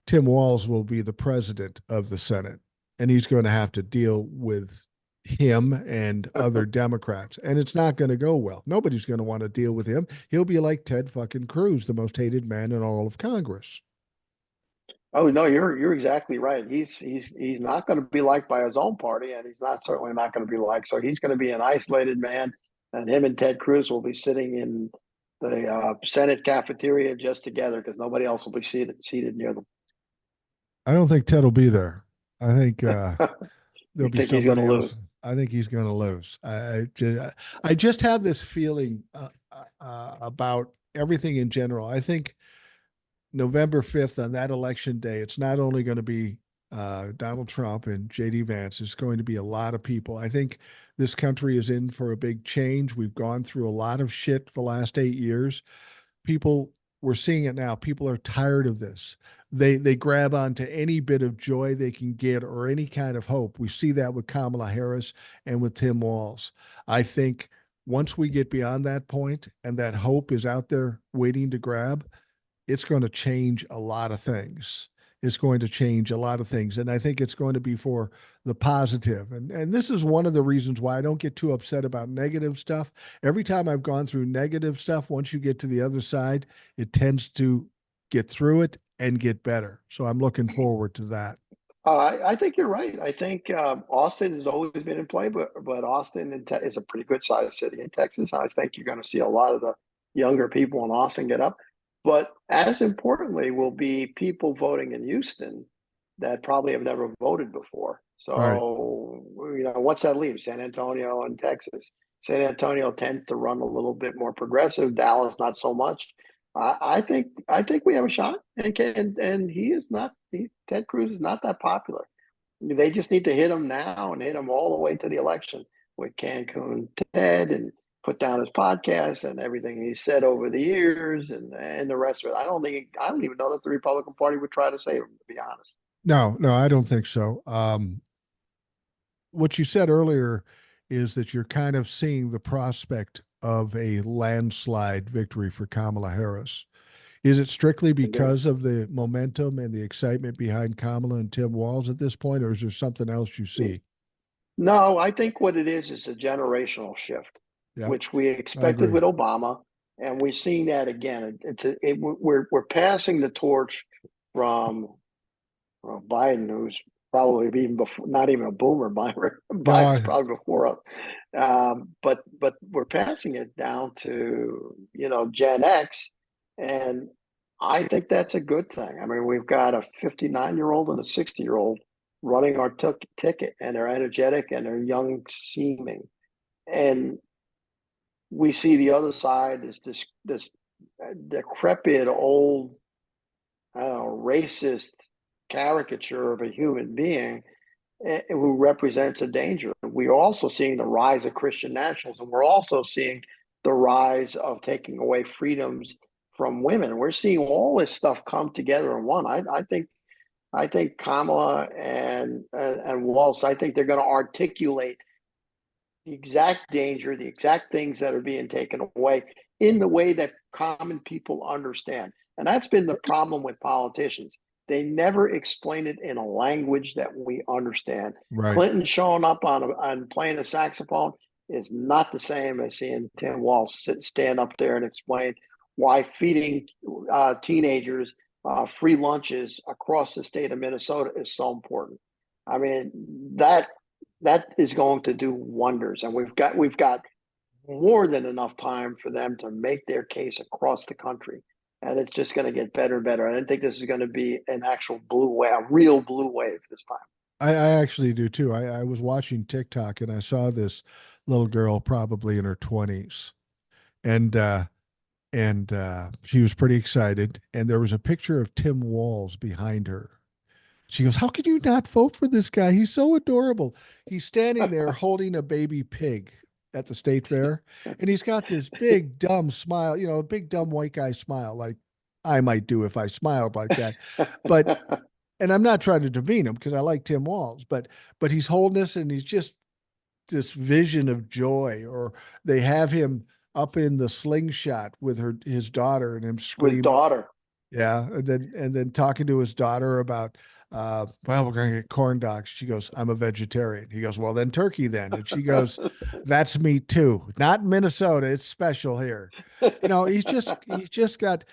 Tim Walz will be the president of the Senate, and he's going to have to deal with him and other Democrats, and it's not going to go well. Nobody's going to want to deal with him. He'll be like Ted fucking Cruz, the most hated man in all of Congress. Oh no, you're exactly right. He's not going to be liked by his own party, and he's not certainly not going to be liked. So he's going to be an isolated man, and him and Ted Cruz will be sitting in the Senate cafeteria just together, because nobody else will be seated near them. I don't think Ted will be there. I think You there'll be think he's going to somebody else. lose? I think he's going to lose. I just have this feeling about everything in general. I think November 5th, on that election day, it's not only going to be Donald Trump and JD Vance, it's going to be a lot of people. I think this country is in for a big change. We've gone through a lot of shit the last 8 years. People, we're seeing it now. People are tired of this. They grab onto any bit of joy they can get or any kind of hope. We see that with Kamala Harris and with Tim Walz. I think once we get beyond that point and that hope is out there waiting to grab, it's going to change a lot of things. It's going to change a lot of things. And I think it's going to be for the positive. And this is one of the reasons why I don't get too upset about negative stuff. Every time I've gone through negative stuff, once you get to the other side, it tends to get through it and get better. So I'm looking forward to that. I think you're right. I think Austin has always been in play, but Austin is a pretty good sized city in Texas. I think you're going to see a lot of the younger people in Austin get up. But as importantly will be people voting in Houston that probably have never voted before. Right. So, what's that leave? San Antonio and Texas. San Antonio tends to run a little bit more progressive. Dallas, not so much. I think we have a shot, and he is not. Ted Cruz is not that popular. They just need to hit him now and hit him all the way to the election with Cancun Ted and put down his podcast and everything he said over the years and the rest of it. I don't even know that the Republican Party would try to save him, to be honest. No, no, I don't think so. What you said earlier is that you're kind of seeing the prospect of a landslide victory for Kamala Harris. Is it strictly I do. because of the momentum and the excitement behind Kamala and Tim Walz at this point, or is there something else you see? No, I think what it is a generational shift, Yeah, which we I expected agree. with Obama, and we've seen that again. We're passing the torch from Biden, who's probably even before, not even a boomer. No, Biden's probably before us. But we're passing it down to Gen X, and I think that's a good thing. I mean, we've got a 59-year-old and a 60-year-old running our ticket, and they're energetic and they're young seeming, and we see the other side is this decrepit old, I don't know, racist caricature of a human being who represents a danger. We're also seeing the rise of Christian nationals, and we're also seeing the rise of taking away freedoms from women. We're seeing all this stuff come together in one. I think Kamala and Walz. I think they're going to articulate the exact danger, the exact things that are being taken away in the way that common people understand. And that's been the problem with politicians. They never explain it in a language that we understand. right. Clinton showing up on playing the saxophone is not the same as seeing Tim Walz stand up there and explain why feeding teenagers free lunches across the state of Minnesota is so important. I mean, that is going to do wonders, and we've got more than enough time for them to make their case across the country, and it's just going to get better and better. I didn't think this is going to be an actual blue wave, a real blue wave this time. I actually do too. I was watching TikTok and I saw this little girl, probably in her 20s, and she was pretty excited. And there was a picture of Tim Walz behind her. She goes, "How could you not vote for this guy? He's so adorable. He's standing there holding a baby pig at the state fair, and he's got this big dumb smile, a big dumb white guy smile, like I might do if I smiled like that." But and I'm not trying to demean him because I like Tim Walz, but he's holding this and he's just this vision of joy. Or they have him up in the slingshot with his daughter and him With screaming. daughter. Yeah, and then talking to his daughter about, well, we're gonna get corn dogs. She goes, "I'm a vegetarian." He goes, "Well, then turkey then." And she goes, "That's me too. Not in Minnesota. It's special here." He's just got.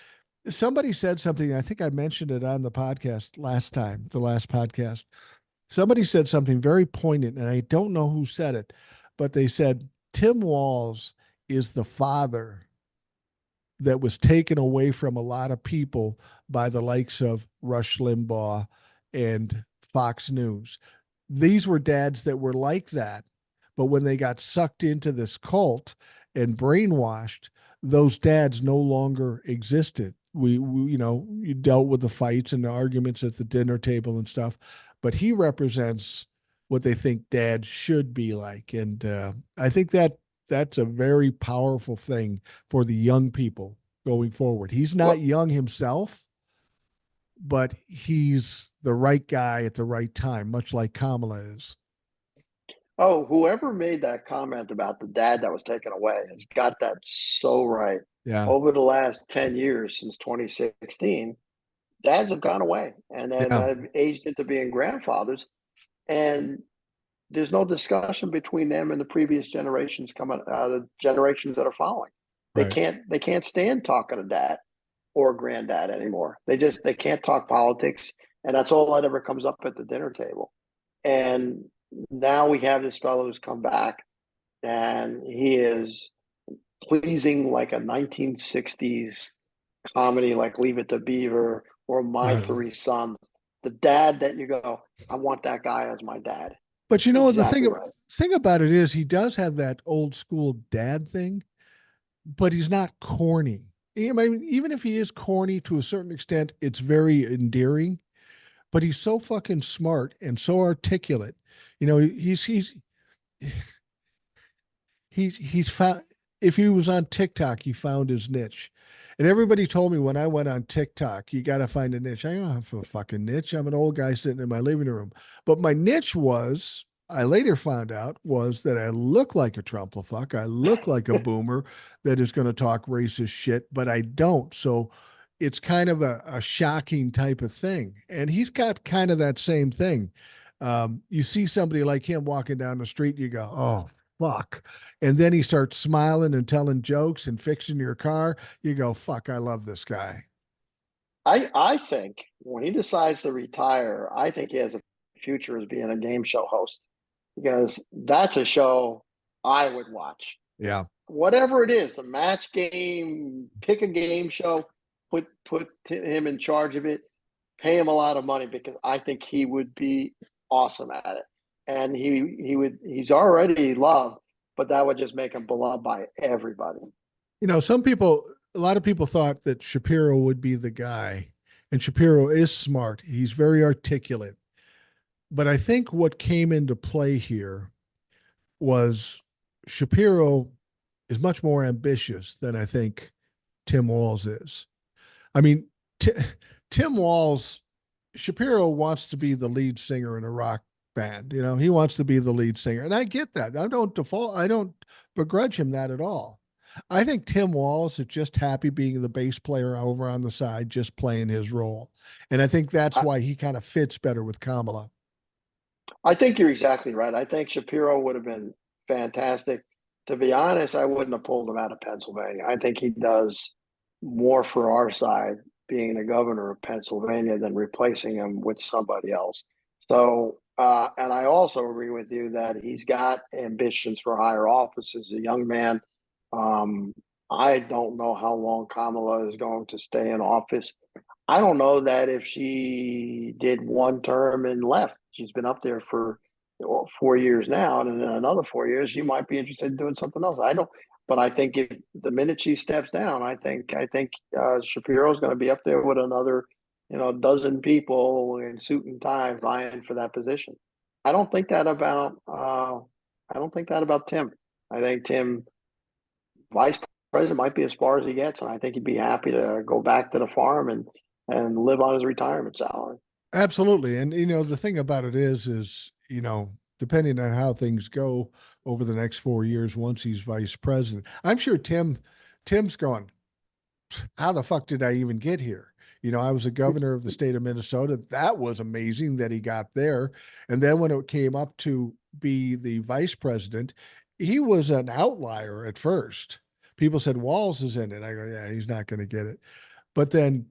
Somebody said something. I think I mentioned it on the podcast last time, the last podcast. Somebody said something very poignant, and I don't know who said it, but they said Tim Walz is the father that was taken away from a lot of people by the likes of Rush Limbaugh and Fox News. These were dads that were like that, but when they got sucked into this cult and brainwashed, those dads no longer existed. You dealt with the fights and the arguments at the dinner table and stuff, but he represents what they think dad should be like. And I think that's a very powerful thing for the young people going forward. He's not Well, young himself, but he's the right guy at the right time, much like Kamala is. oh, whoever made that comment about the dad that was taken away has got that so right. Yeah. Over the last 10 years, since 2016, dads have gone away and then Yeah. have aged into being grandfathers. And there's no discussion between them and the previous generations coming, the generations that are following. They Right. can't stand talking to dad or granddad anymore. They can't talk politics, and that's all that ever comes up at the dinner table. And now we have this fellow who's come back, and he is pleasing like a 1960s comedy like Leave It to Beaver or My Right. Three Sons. The dad that you go, I want that guy as my dad. But you know, the Exactly right. thing about it is he does have that old school dad thing, but he's not corny. I mean, even if he is corny to a certain extent, it's very endearing. But he's so fucking smart and so articulate. You know, he's found, if he was on TikTok, he found his niche. And everybody told me when I went on TikTok, you got to find a niche. I don't have a fucking niche. I'm an old guy sitting in my living room. But my niche was, I later found out, was that I look like a Trumplefuck. I look like a boomer that is going to talk racist shit, but I don't. So it's kind of a shocking type of thing. And he's got kind of that same thing. You see somebody like him walking down the street, you go, oh, fuck. And then he starts smiling and telling jokes and fixing your car. You go, fuck, I love this guy. I think when he decides to retire, I think he has a future as being a game show host because that's a show I would watch. Yeah. Whatever it is, the match game, pick a game show, put him in charge of it, pay him a lot of money because I think he would be awesome at it. And he's already loved, but that would just make him beloved by everybody. You know, a lot of people thought that Shapiro would be the guy, and Shapiro is smart. He's very articulate. But I think what came into play here was Shapiro is much more ambitious than I think Tim Walz is. I mean, T- Tim Walz, Shapiro wants to be the lead singer in a rock band. You know, he wants to be the lead singer. And I get that. I don't begrudge him that at all. I think Tim Walz is just happy being the bass player over on the side, just playing his role. And I think that's I, why he kind of fits better with Kamala. I think you're exactly right. I think Shapiro would have been fantastic. To be honest, I wouldn't have pulled him out of Pennsylvania. I think he does more for our side being the governor of Pennsylvania than replacing him with somebody else. So, and I also agree with you that he's got ambitions for higher office as a young man. Um, I don't know how long Kamala is going to stay in office. I don't know that if she did one term and left, she's been up there for 4 years now, and in another 4 years, she might be interested in doing something else. I don't, but I think if the minute she steps down, I think Shapiro's going to be up there with another, dozen people in suit and tie vying for that position. I don't think that about. I don't think that about Tim. I think Tim, vice president, might be as far as he gets, and I think he'd be happy to go back to the farm and live on his retirement salary. Absolutely. And you know, the thing about it is, depending on how things go over the next 4 years, once he's vice president, I'm sure Tim's going, how the fuck did I even get here? You know, I was a governor of the state of Minnesota. That was amazing that he got there. And then when it came up to be the vice president, he was an outlier at first. People said Walls is in it. I go, yeah, he's not going to get it. But then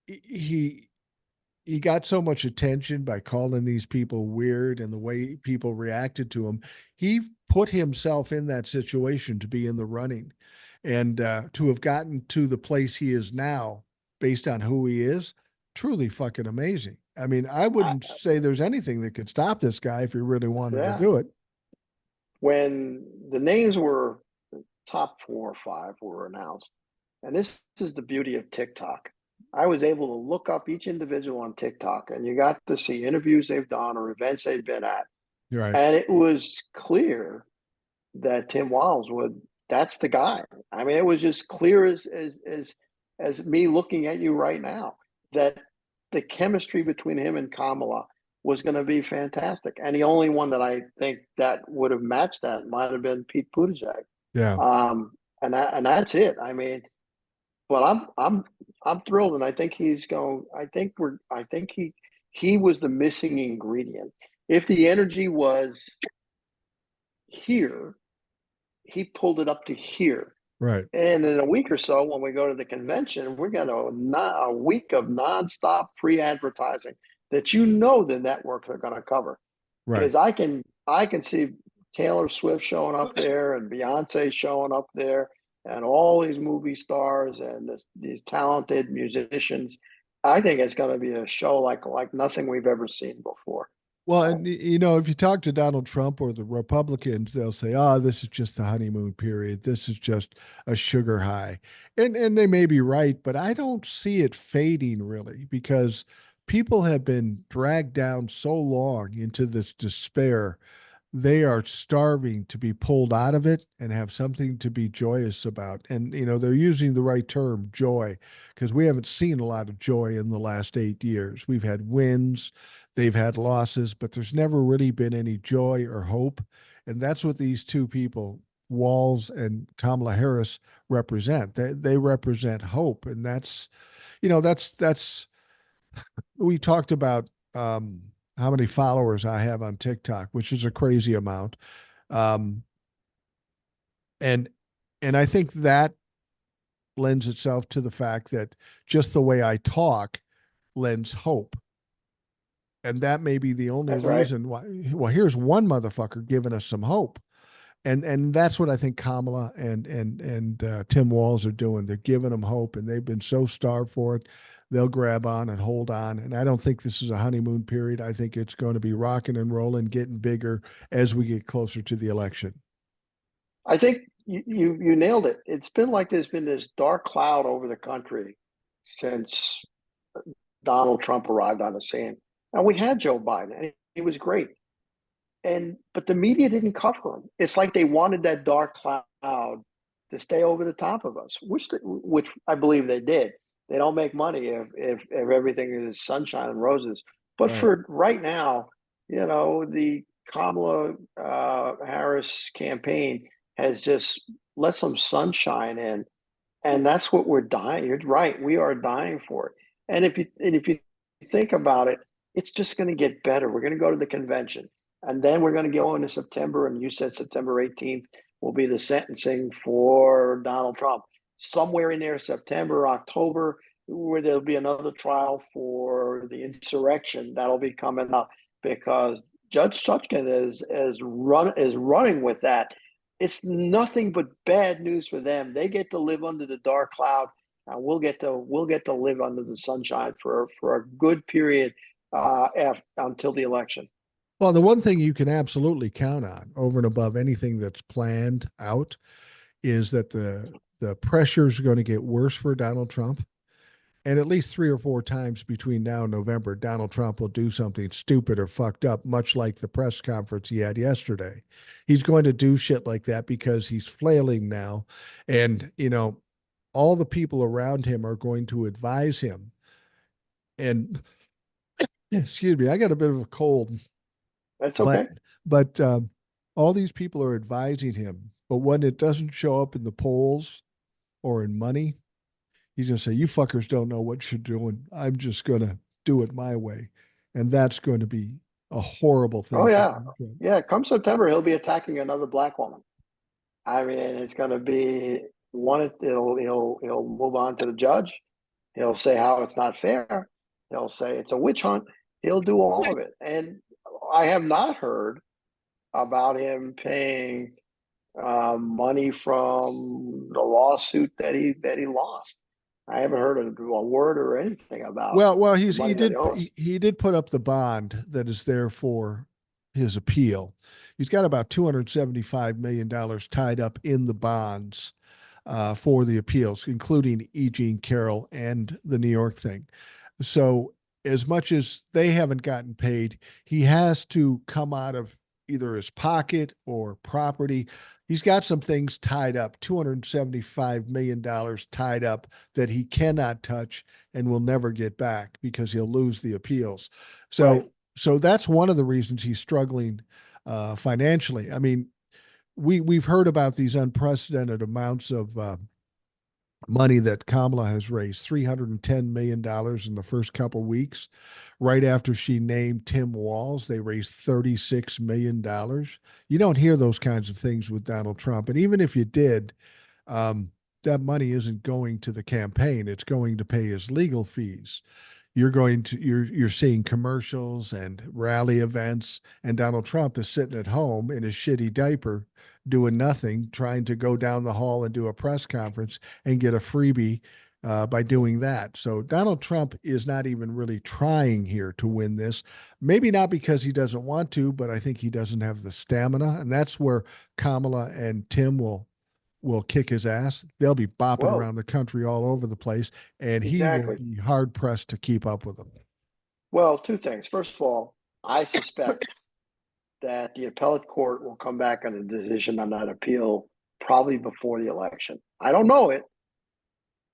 he he got so much attention by calling these people weird and the way people reacted to him. He put himself in that situation to be in the running and to have gotten to the place he is now based on who he is, truly fucking amazing. I mean, I I, wouldn't say there's anything that could stop this guy if he really wanted to yeah, do it. when the names were top 4 or 5 were announced, and this is the beauty of TikTok. I was able to look up each individual on TikTok, and you got to see interviews they've done or events they've been at, You're right. and it was clear that Tim Wiles would. That's the guy. I mean, it was just clear as me looking at you right now that the chemistry between him and Kamala was going to be fantastic. And the only one that I think that would have matched that might have been Pete Buttigieg. Yeah. And that's it. I mean, but I'm thrilled, and I think he's going. I think he was the missing ingredient. If the energy was here, he pulled it up to here. Right. And in a week or so, when we go to the convention, we're going to a week of nonstop free advertising that the networks are going to cover. Right. Because I can see Taylor Swift showing up there and Beyonce showing up there. and all these movie stars and these talented musicians. I think it's going to be a show like nothing we've ever seen before. Well, and Um, if you talk to Donald Trump or the Republicans, they'll say, "Oh, this is just the honeymoon period. This is just a sugar high," and they may be right, but I don't see it fading really because people have been dragged down so long into this despair. They are starving to be pulled out of it and have something to be joyous about. And, they're using the right term, joy, because we haven't seen a lot of joy in the last 8 years. We've had wins, they've had losses, but there's never really been any joy or hope. And that's what these two people, Walls and Kamala Harris, represent. They represent hope. And that's we talked about how many followers I have on TikTok, which is a crazy amount. Um, and and I think that lends itself to the fact that just the way I talk lends hope. And that may be the only that's right. reason why. Well, here's one motherfucker giving us some hope. And that's what I think Kamala and Tim Walz are doing. They're giving them hope, and they've been so starved for it. They'll grab on and hold on. And I don't think this is a honeymoon period. I think it's going to be rocking and rolling, getting bigger as we get closer to the election. I think you nailed it. It's been like there's been this dark cloud over the country since Donald Trump arrived on the scene, and we had Joe Biden, and he was great. And but the media didn't cover him. It's like they wanted that dark cloud to stay over the top of us, which I believe they did. They don't make money if everything is sunshine and roses. But Right. for right now, the Kamala Harris campaign has just let some sunshine in, and that's what we're dying. You're right, we are dying for it. And if you think about it, it's just going to get better. We're going to go to the convention, and then we're going to go into September. And you said September 18th will be the sentencing for Donald Trump. Somewhere in there, September, October, where there'll be another trial for the insurrection that'll be coming up because Judge Chutkan is running with that. It's nothing but bad news for them. They get to live under the dark cloud, and we'll get to live under the sunshine for a good period until the election. Well, the one thing you can absolutely count on over and above anything that's planned out is that the pressure is going to get worse for Donald Trump. And at least 3 or 4 times between now and November, Donald Trump will do something stupid or fucked up, much like the press conference he had yesterday. He's going to do shit like that because he's flailing now. And, all the people around him are going to advise him. And excuse me, I got a bit of a cold, That's but, okay. but all these people are advising him. But when it doesn't show up in the polls or in money, he's going to say, "You fuckers don't know what you're doing. I'm just going to do it my way." And that's going to be a horrible Oh thing for yeah, him. yeah. Come September, he'll be attacking another black woman. I mean, it's going to be one. He'll move on to the judge. He'll say how it's not fair. He'll say it's a witch hunt. He'll do all of it. And I have not heard about him paying money from the lawsuit that he lost. I haven't heard a word or anything about Well, the he money that he did owes. he did put up the bond that is there for his appeal. He's got about $275 million tied up in the bonds for the appeals, including E. Jean Carroll and the New York thing. So, as much as they haven't gotten paid, he has to come out of either his pocket or property. He's got some things tied up, $275 million tied up that he cannot touch and will never get back because he'll lose the appeals. Right. So that's one of the reasons he's struggling financially. I mean, we've heard about these unprecedented amounts of money that Kamala has raised, $310 million in the first couple of weeks. Right after she named Tim Walz, they raised $36 million. You don't hear those kinds of things with Donald Trump, and even if you did, um, that money isn't going to the campaign; it's going to pay his legal fees. you're seeing commercials and rally events, and Donald Trump is sitting at home in his shitty diaper doing nothing, trying to go down the hall and do a press conference and get a freebie by doing that. So Donald Trump is not even really trying here to win this. Maybe not because he doesn't want to, but I think he doesn't have the stamina, and that's where Kamala and Tim will kick his ass. They'll be bopping Well, around the country all over the place, and he will exactly. be hard pressed to keep up with them. Well, two things. First of all, I suspect that the appellate court will come back on a decision on that appeal probably before the election. I don't know it,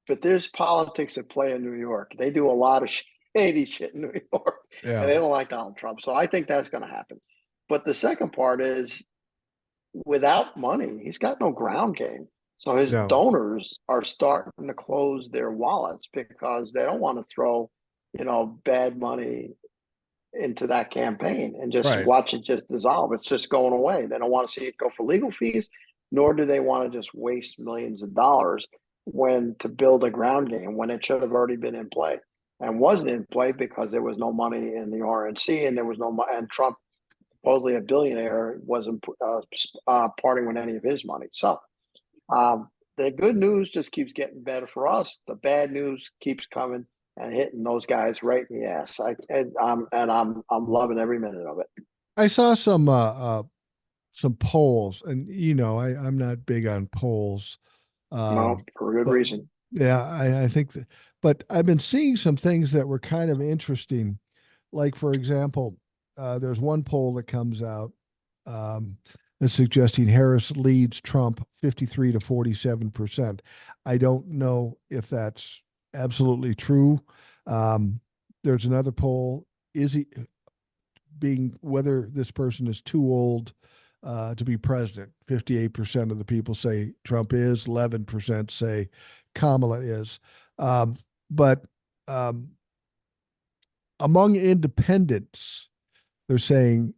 but there's politics at play in New York. They do a lot of shady shit in New York, and Yeah. they don't like Donald Trump. So I think that's going to happen. But the second part is without money, he's got no ground game. So his No. donors are starting to close their wallets because they don't want to throw, bad money into that campaign and just Right. watch it just dissolve. It's just going away. They don't want to see it go for legal fees, nor do they want to just waste millions of dollars when to build a ground game when it should have already been in play and wasn't in play because there was no money in the RNC and there was no money, and Trump, supposedly a billionaire, wasn't parting with any of his money. So the good news just keeps getting better for us. The bad news keeps coming and hitting those guys right in the ass. I'm loving every minute of it. I saw some polls, and I'm not big on polls. Well, Um, for good but reason. yeah, I think that, but I've been seeing some things that were kind of interesting. Like, for example, there's one poll that comes out um, that's suggesting Harris leads Trump 53 to 47%. I don't know if that's absolutely true. Um, there's another poll. Is he being whether this person is too old to be president? 58% of the people say Trump is, 11% say Kamala is. But um, among independents, they're saying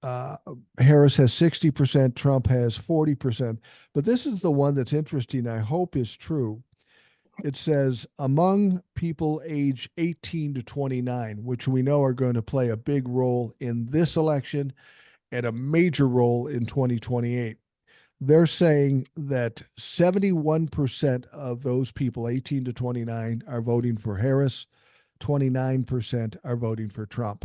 uh, Harris has 60%, Trump has 40%. But this is the one that's interesting, I hope is true. It says among people age 18 to 29, which we know are going to play a big role in this election and a major role in 2028. They're saying that 71% of those people 18 to 29 are voting for Harris, 29% are voting for Trump.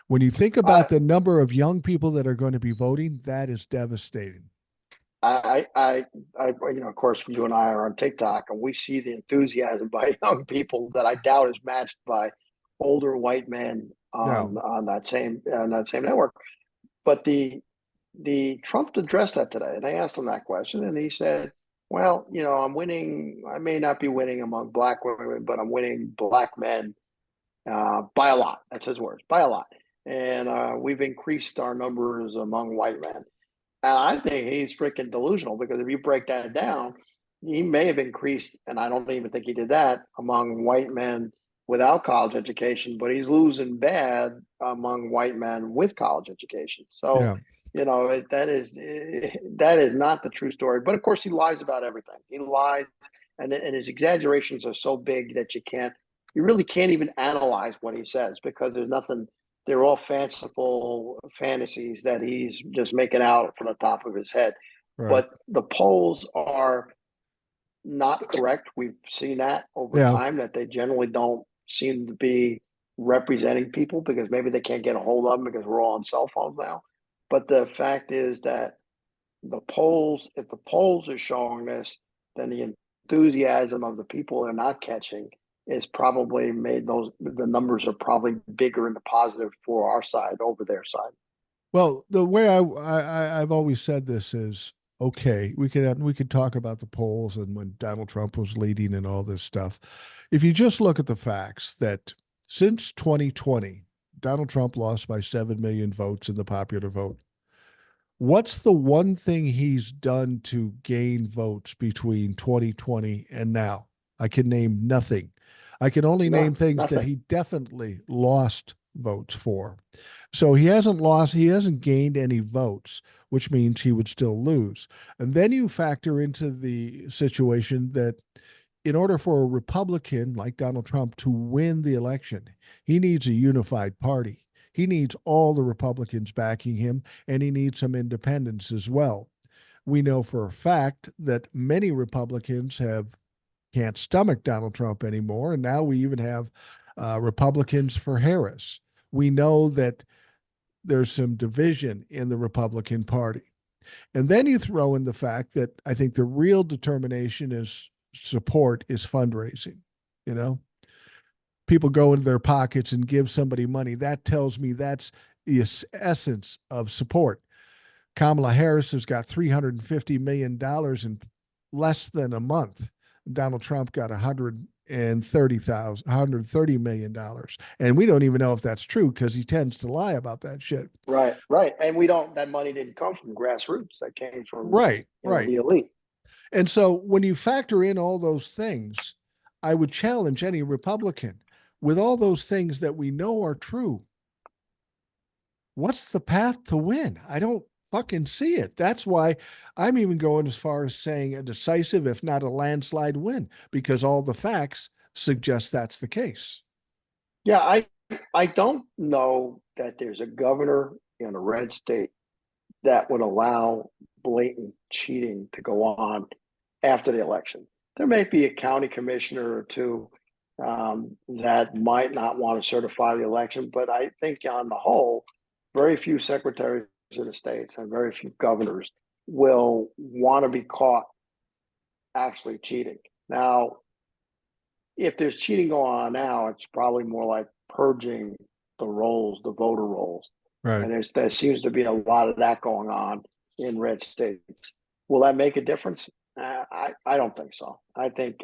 When you think about I, the number of young people that are going to be voting, that is devastating. of course, you and I are on TikTok, and we see the enthusiasm by young people that I doubt is matched by older white men No. on that same network. But the Trump addressed that today, and they asked him that question, and he said, "Well, I'm winning. I may not be winning among black women, but I'm winning black men by a lot." That's his words, by a lot. And we've increased our numbers among white men. And I think he's freaking delusional because if you break that down, he may have increased, and I don't even think he did that among white men without college education, but he's losing bad among white men with college education. So, Yeah. that is not the true story. But of course, he lies about everything. He lies, and his exaggerations are so big that you really can't even analyze what he says because there's nothing. They're all fanciful fantasies that he's just making out from the top of his head. Right. But the polls are not correct. We've seen that over Yeah. time that they generally don't seem to be representing people because maybe they can't get a hold of them because we're all on cell phones now. But the fact is that if the polls are showing this, then the enthusiasm of the people they're not catching is probably made the numbers are probably bigger in the positive for our side over their side. Well, the way I've always said this is okay. We could talk about the polls and when Donald Trump was leading and all this stuff. If you just look at the facts that since 2020, Donald Trump lost by 7 million votes in the popular vote. What's the one thing he's done to gain votes between 2020 and now? I can name nothing. I can only No, name things that nothing. he definitely lost votes for. So he hasn't gained any votes, which means he would still lose. And then you factor into the situation that in order for a Republican like Donald Trump to win the election, he needs a unified party. He needs all the Republicans backing him, and he needs some independents as well. We know for a fact that many Republicans have can't stomach Donald Trump anymore, and now we even have Republicans for Harris. We know that there's some division in the Republican Party. And then you throw in the fact that I think the real determination is support is fundraising. You know, people go into their pockets and give somebody money. That tells me that's the essence of support. Kamala Harris has got $350 million in less than a month. Donald Trump got $130 million. And we don't even know if that's true because he tends to lie about that shit. Right, right. And we don't, that money didn't come from grassroots. That came from, Right, right. the elite. And so when you factor in all those things, I would challenge any Republican with all those things that we know are true. What's the path to win? I don't fucking see it. That's why I'm even going as far as saying a decisive, if not a landslide win, because all the facts suggest that's the case. Yeah, I don't know that there's a governor in a red state that would allow blatant cheating to go on after the election. There may be a county commissioner or two that might not want to certify the election, but I think on the whole, very few secretaries of the states and very few governors will want to be caught actually cheating. Now, if there's cheating going on now, it's probably more like purging the rolls, the voter rolls. Right. And there seems to be a lot of that going on in red states. Will that make a difference? I don't think so. I think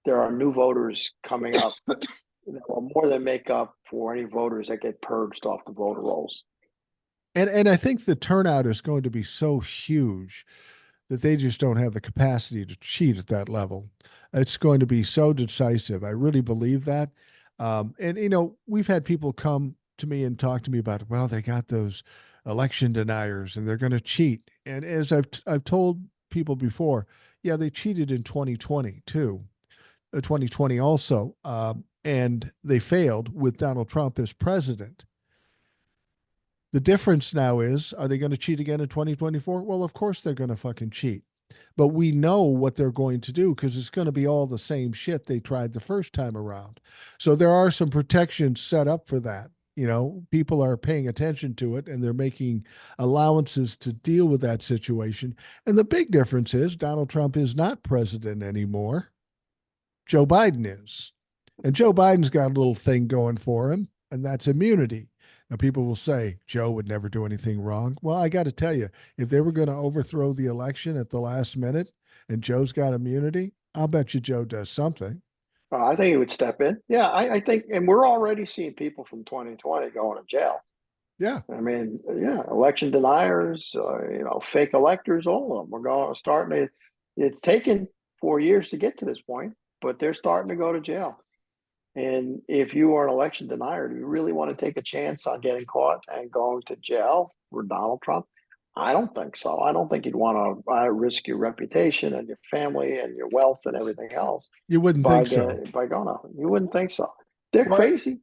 there are new voters coming up that will more than make up for any voters that get purged off the voter rolls. And I think the turnout is going to be so huge that they just don't have the capacity to cheat at that level. It's going to be so decisive. I really believe that. And you know, we've had people come to me and talk to me about, well, they got those election deniers and they're going to cheat. And as I've told people before, yeah, they cheated in 2020 too, 2020 also, and they failed with Donald Trump as president. The difference now is, are they going to cheat again in 2024? Well, of course they're going to fucking cheat. But we know what they're going to do because it's going to be all the same shit they tried the first time around. So there are some protections set up for that. You know, people are paying attention to it and they're making allowances to deal with that situation. And the big difference is Donald Trump is not president anymore. Joe Biden is. And Joe Biden's got a little thing going for him, and that's immunity. Now, people will say Joe would never do anything wrong. Well, I got to tell you, if they were going to overthrow the election at the last minute and Joe's got immunity, I'll bet you Joe does something. I think he would step in. Yeah, I think, and we're already seeing people from 2020 going to jail. Yeah. I mean, yeah, election deniers, fake electors, all of them. We're going starting to. It's taken 4 years to get to this point, but they're starting to go to jail. And if you are an election denier, do you really want to take a chance on getting caught and going to jail for Donald Trump? I don't think so. I don't think you'd want to risk your reputation and your family and your wealth and everything else You wouldn't think so. by going out. You wouldn't think so. They're Well, crazy,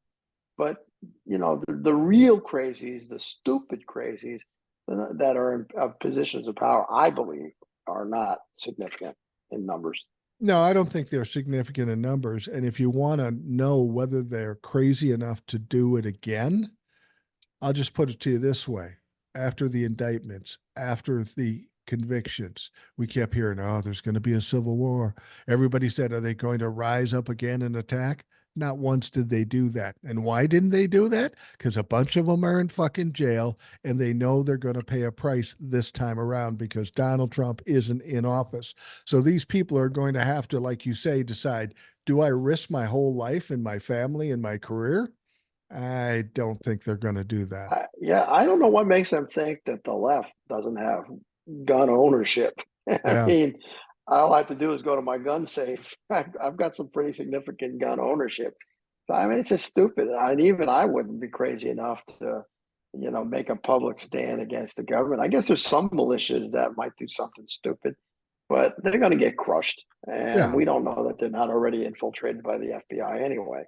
but the real crazies, the stupid crazies that are in positions of power, I believe, are not significant in numbers. no, I don't think they're significant in numbers. And if you want to know whether they're crazy enough to do it again, I'll just put it to you this way. After the indictments, after the convictions, we kept hearing, oh, there's going to be a civil war. Everybody said, are they going to rise up again and attack? Not once did they do that. And why didn't they do that? Because a bunch of them are in fucking jail and they know they're going to pay a price this time around because Donald Trump isn't in office. So these people are going to have to, like you say, decide, do I risk my whole life and my family and my career? I don't think they're going to do that. I don't know what makes them think that the left doesn't have gun ownership. I Yeah. mean, all I have to do is go to my gun safe. I've got some pretty significant gun ownership. So, I mean, it's just stupid. Even I wouldn't be crazy enough to, make a public stand against the government. I guess there's some militias that might do something stupid, but they're going to get crushed. And Yeah. we don't know that they're not already infiltrated by the FBI anyway.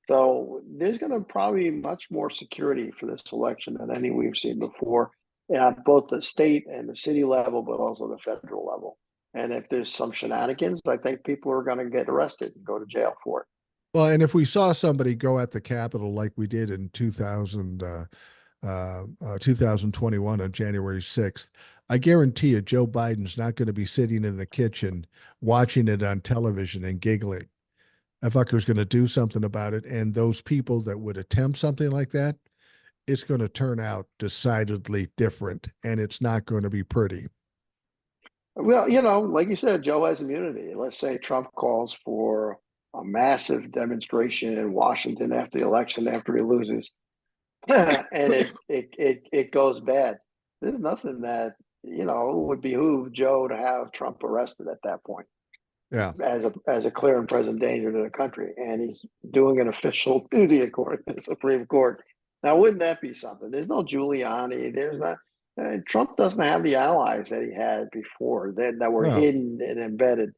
So there's going to probably be much more security for this election than any we've seen before, at both the state and the city level, but also the federal level. And if there's some shenanigans, I think people are going to get arrested and go to jail for it. Well, and if we saw somebody go at the Capitol like we did in 2021 on January 6th, I guarantee you Joe Biden's not going to be sitting in the kitchen watching it on television and giggling. That fucker's going to do something about it. And those people that would attempt something like that, it's going to turn out decidedly different and it's not going to be pretty. Well, like you said, Joe has immunity. Let's say Trump calls for a massive demonstration in Washington after the election, after he loses, and it goes bad. There's nothing that would behoove Joe to have Trump arrested at that point Yeah. as a clear and present danger to the country, and he's doing an official duty according to the Supreme Court. Now, wouldn't that be something? There's no Giuliani. There's not. Trump doesn't have the allies that he had before that were No. hidden and embedded,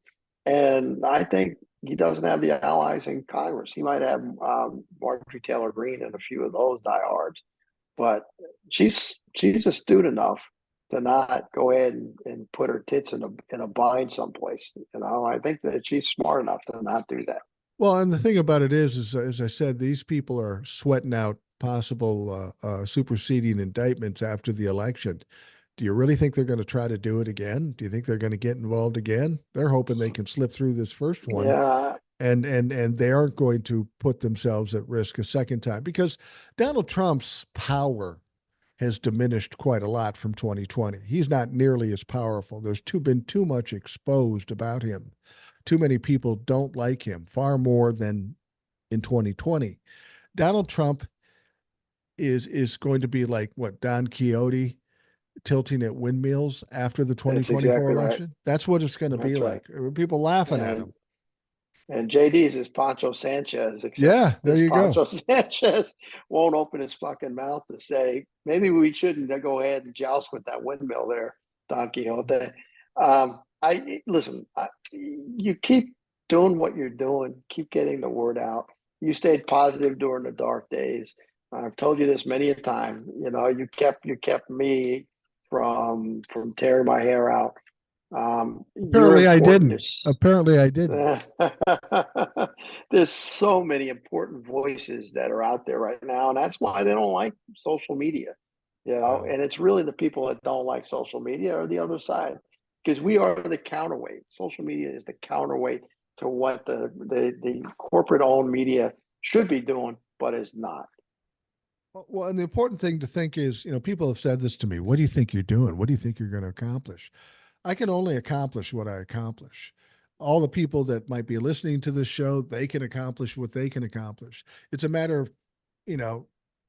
and I think he doesn't have the allies in Congress. He might have Marjorie Taylor Greene and a few of those diehards, but she's astute enough to not go ahead and put her tits in a bind someplace. I think that she's smart enough to not do that. Well, and the thing about it is as I said, these people are sweating out possible superseding indictments after the election. Do you really think they're going to try to do it again? Do you think they're going to get involved again? They're hoping they can slip through this first one, Yeah, and they aren't going to put themselves at risk a second time because Donald Trump's power has diminished quite a lot from 2020. He's not nearly as powerful. There's been too much exposed about him. Too many people don't like him, far more than in 2020. Donald Trump is going to be like what Don Quixote tilting at windmills after the that's 2024 exactly right. election. That's what it's going to be That's right. like. People laughing at him. And JD's is Pancho Sanchez, except Yeah, there this you go. Pancho Sanchez won't open his fucking mouth to say maybe we shouldn't go ahead and joust with that windmill there, Don Quixote. I listen. You keep doing what you're doing. Keep getting the word out. You stayed positive during the dark days. I've told you this many a time. You kept me from tearing my hair out. You're Apparently I important. didn't. Apparently I didn't. There's so many important voices that are out there right now, and that's why they don't like social media. Yeah. And it's really the people that don't like social media or the other side, because we are the counterweight. Social media is the counterweight to what the corporate owned media should be doing, but is not. Well, and the important thing to think is, people have said this to me. What do you think you're doing? What do you think you're going to accomplish? I can only accomplish what I accomplish. All the people that might be listening to this show, they can accomplish what they can accomplish. It's a matter of, you know,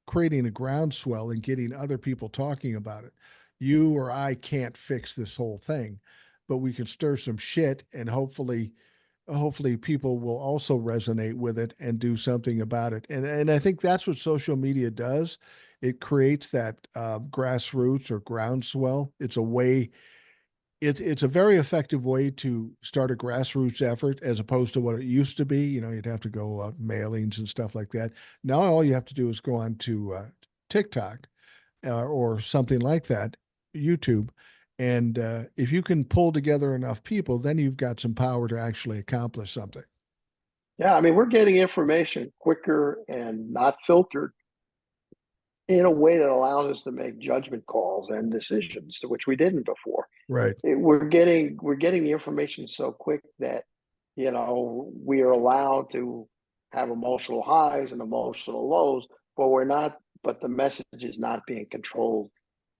creating a groundswell and getting other people talking about it. You or I can't fix this whole thing, but we can stir some shit and hopefully people will also resonate with it and do something about it. And I think that's what social media does. It creates that grassroots or groundswell. It's a very effective way to start a grassroots effort as opposed to what it used to be. You'd have to go out mailings and stuff like that. Now all you have to do is go on to TikTok or something like that, YouTube, and if you can pull together enough people, then you've got some power to actually accomplish something. Yeah, I mean, we're getting information quicker and not filtered in a way that allows us to make judgment calls and decisions, which we didn't before. Right. We're getting the information so quick that we are allowed to have emotional highs and emotional lows, but we're not. But the message is not being controlled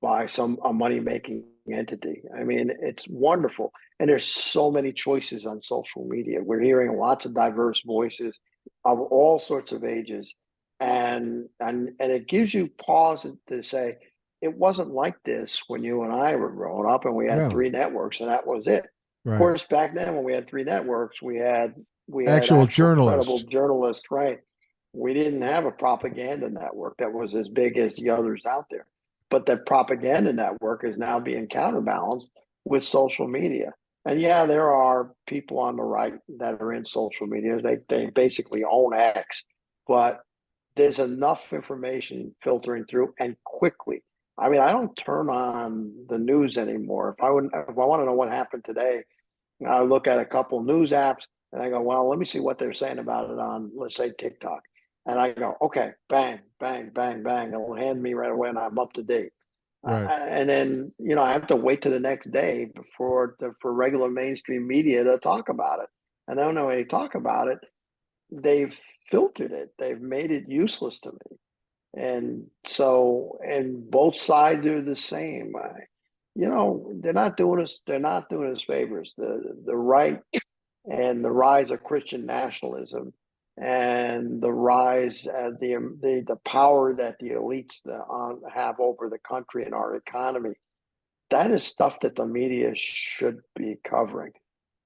by a money making entity. I mean, it's wonderful, and there's so many choices on social media. We're hearing lots of diverse voices of all sorts of ages, and it gives you pause to say it wasn't like this when you and I were growing up and we had No. three networks and that was it. Of Right. course, back then when we had three networks, we had Actual actual credible journalists. journalists, right? We didn't have a propaganda network that was as big as the others out there. But that propaganda network is now being counterbalanced with social media. And yeah, there are people on the right that are in social media. They basically own X, but there's enough information filtering through and quickly. I mean, I don't turn on the news anymore. If I want to know what happened today, I look at a couple news apps and I go, well, let me see what they're saying about it on, let's say, TikTok. And I go, okay, bang, bang, bang, bang. It'll hand me right away and I'm up to date. Right. And then, I have to wait to the next day for regular mainstream media to talk about it. And then when they talk about it, they've filtered it. They've made it useless to me. And so, and both sides do the same. They're not doing us. They're not doing us favors. The right and the rise of Christian nationalism and the rise of the power that the elites have over the country and our economy. That is stuff that the media should be covering,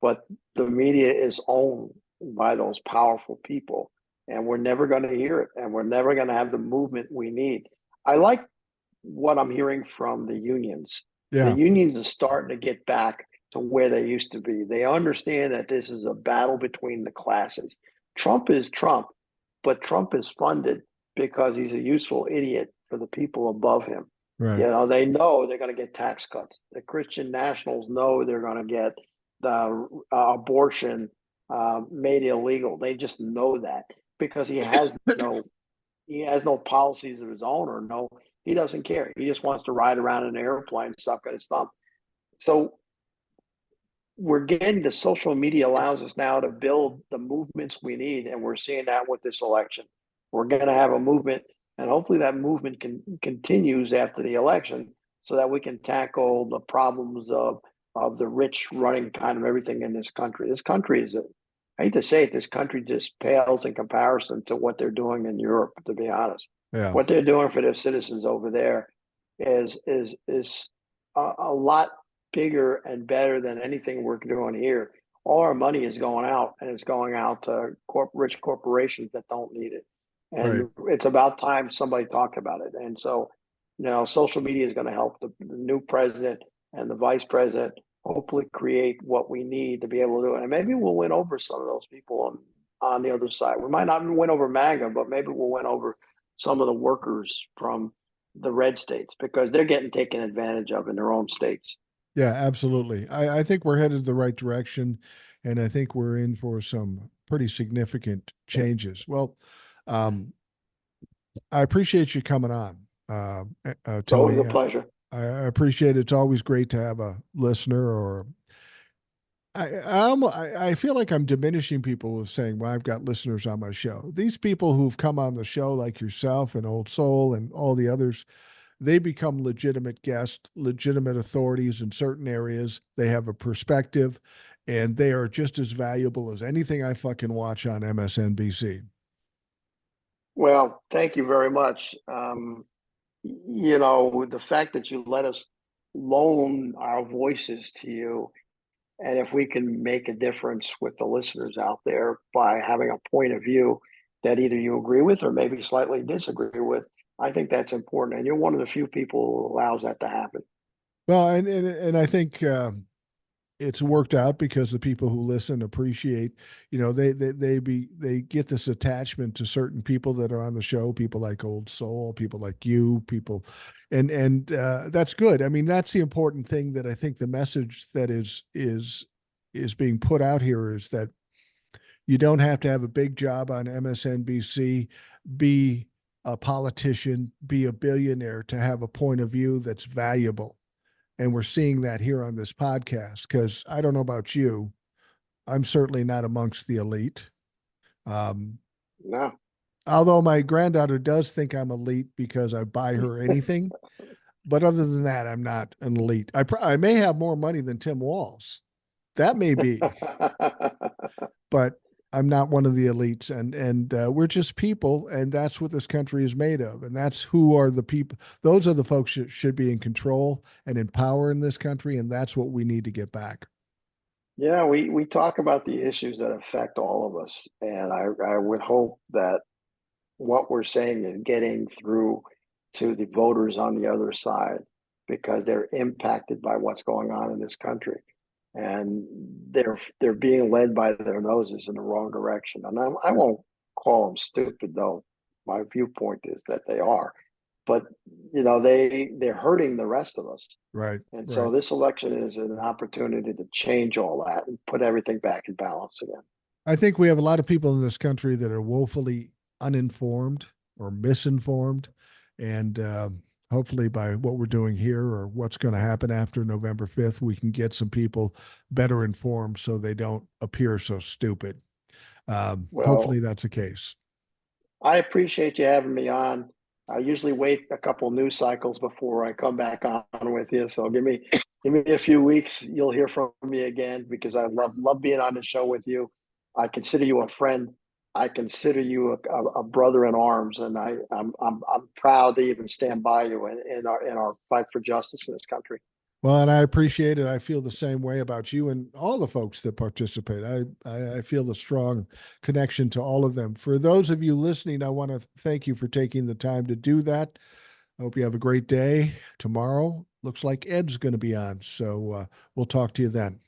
but the media is owned by those powerful people, and we're never going to hear it, and we're never going to have the movement we need. I like what I'm hearing from the unions. The Yeah. unions are starting to get back to where they used to be. They understand that this is a battle between the classes. Trump is Trump, but Trump is funded because he's a useful idiot for the people above him. Right. They know they're going to get tax cuts. The Christian nationals know they're going to get the abortion made illegal. They just know that because he has no policies of his own, or no, he doesn't care. He just wants to ride around in an airplane, suck at his thumb. So we're getting the social media allows us now to build the movements we need, and we're seeing that with this election. We're going to have a movement, and hopefully that movement continues after the election, so that we can tackle the problems of the rich running kind of everything in this country. This country is I hate to say it, this country just pales in comparison to what they're doing in Europe. To be honest, Yeah. what they're doing for their citizens over there is a lot bigger and better than anything we're doing here. All our money is going out, and it's going out to rich corporations that don't need it. Right. And it's about time somebody talked about it. And so, social media is going to help the new president and the vice president hopefully create what we need to be able to do it. And maybe we'll win over some of those people on the other side. We might not win over MAGA, but maybe we'll win over some of the workers from the red states, because they're getting taken advantage of in their own states. Yeah, absolutely. I think we're headed the right direction, and I think we're in for some pretty significant changes. Well, um, I appreciate you coming on, It's always a Tony. pleasure. I appreciate it. It's always great to have a listener. Or I feel like I'm diminishing people with saying, "Well, I've got listeners on my show." These people who've come on the show, like yourself and Old Soul and all the others, they become legitimate guests, legitimate authorities in certain areas. They have a perspective, and they are just as valuable as anything I fucking watch on MSNBC. Well, thank you very much. The fact that you let us loan our voices to you, and if we can make a difference with the listeners out there by having a point of view that either you agree with or maybe slightly disagree with, I think that's important. And you're one of the few people who allows that to happen. Well, and I think it's worked out because the people who listen appreciate, they get this attachment to certain people that are on the show, people like Old Soul, people like you, people, and that's good. I mean, that's the important thing, that I think the message that is being put out here is that you don't have to have a big job on MSNBC, be a politician, be a billionaire to have a point of view that's valuable. And we're seeing that here on this podcast, because I don't know about you. I'm certainly not amongst the elite. Um, No. Although my granddaughter does think I'm elite because I buy her anything. But other than that, I'm not an elite. I may have more money than Tim Walz. That may be, but I'm not one of the elites, and we're just people, and that's what this country is made of, and that's who are the people. Those are the folks that should be in control and in power in this country, and that's what we need to get back. Yeah, we talk about the issues that affect all of us, and I would hope that what we're saying is getting through to the voters on the other side, because they're impacted by what's going on in this country. and they're being led by their noses in the wrong direction. And I won't call them stupid, though. My viewpoint is that they are, but they're hurting the rest of us. Right. And so Right. this election is an opportunity to change all that and put everything back in balance again. I think we have a lot of people in this country that are woefully uninformed or misinformed. And hopefully, by what we're doing here or what's going to happen after November 5th, we can get some people better informed so they don't appear so stupid. Hopefully, Well, that's the case. I appreciate you having me on. I usually wait a couple news cycles before I come back on with you. So give me a few weeks. You'll hear from me again because I love being on the show with you. I consider you a friend. I consider you a brother in arms, and I'm proud to even stand by you in our fight for justice in this country. Well, and I appreciate it. I feel the same way about you and all the folks that participate. I feel the strong connection to all of them. For those of you listening, I want to thank you for taking the time to do that. I hope you have a great day. Tomorrow looks like Ed's going to be on. So we'll talk to you then.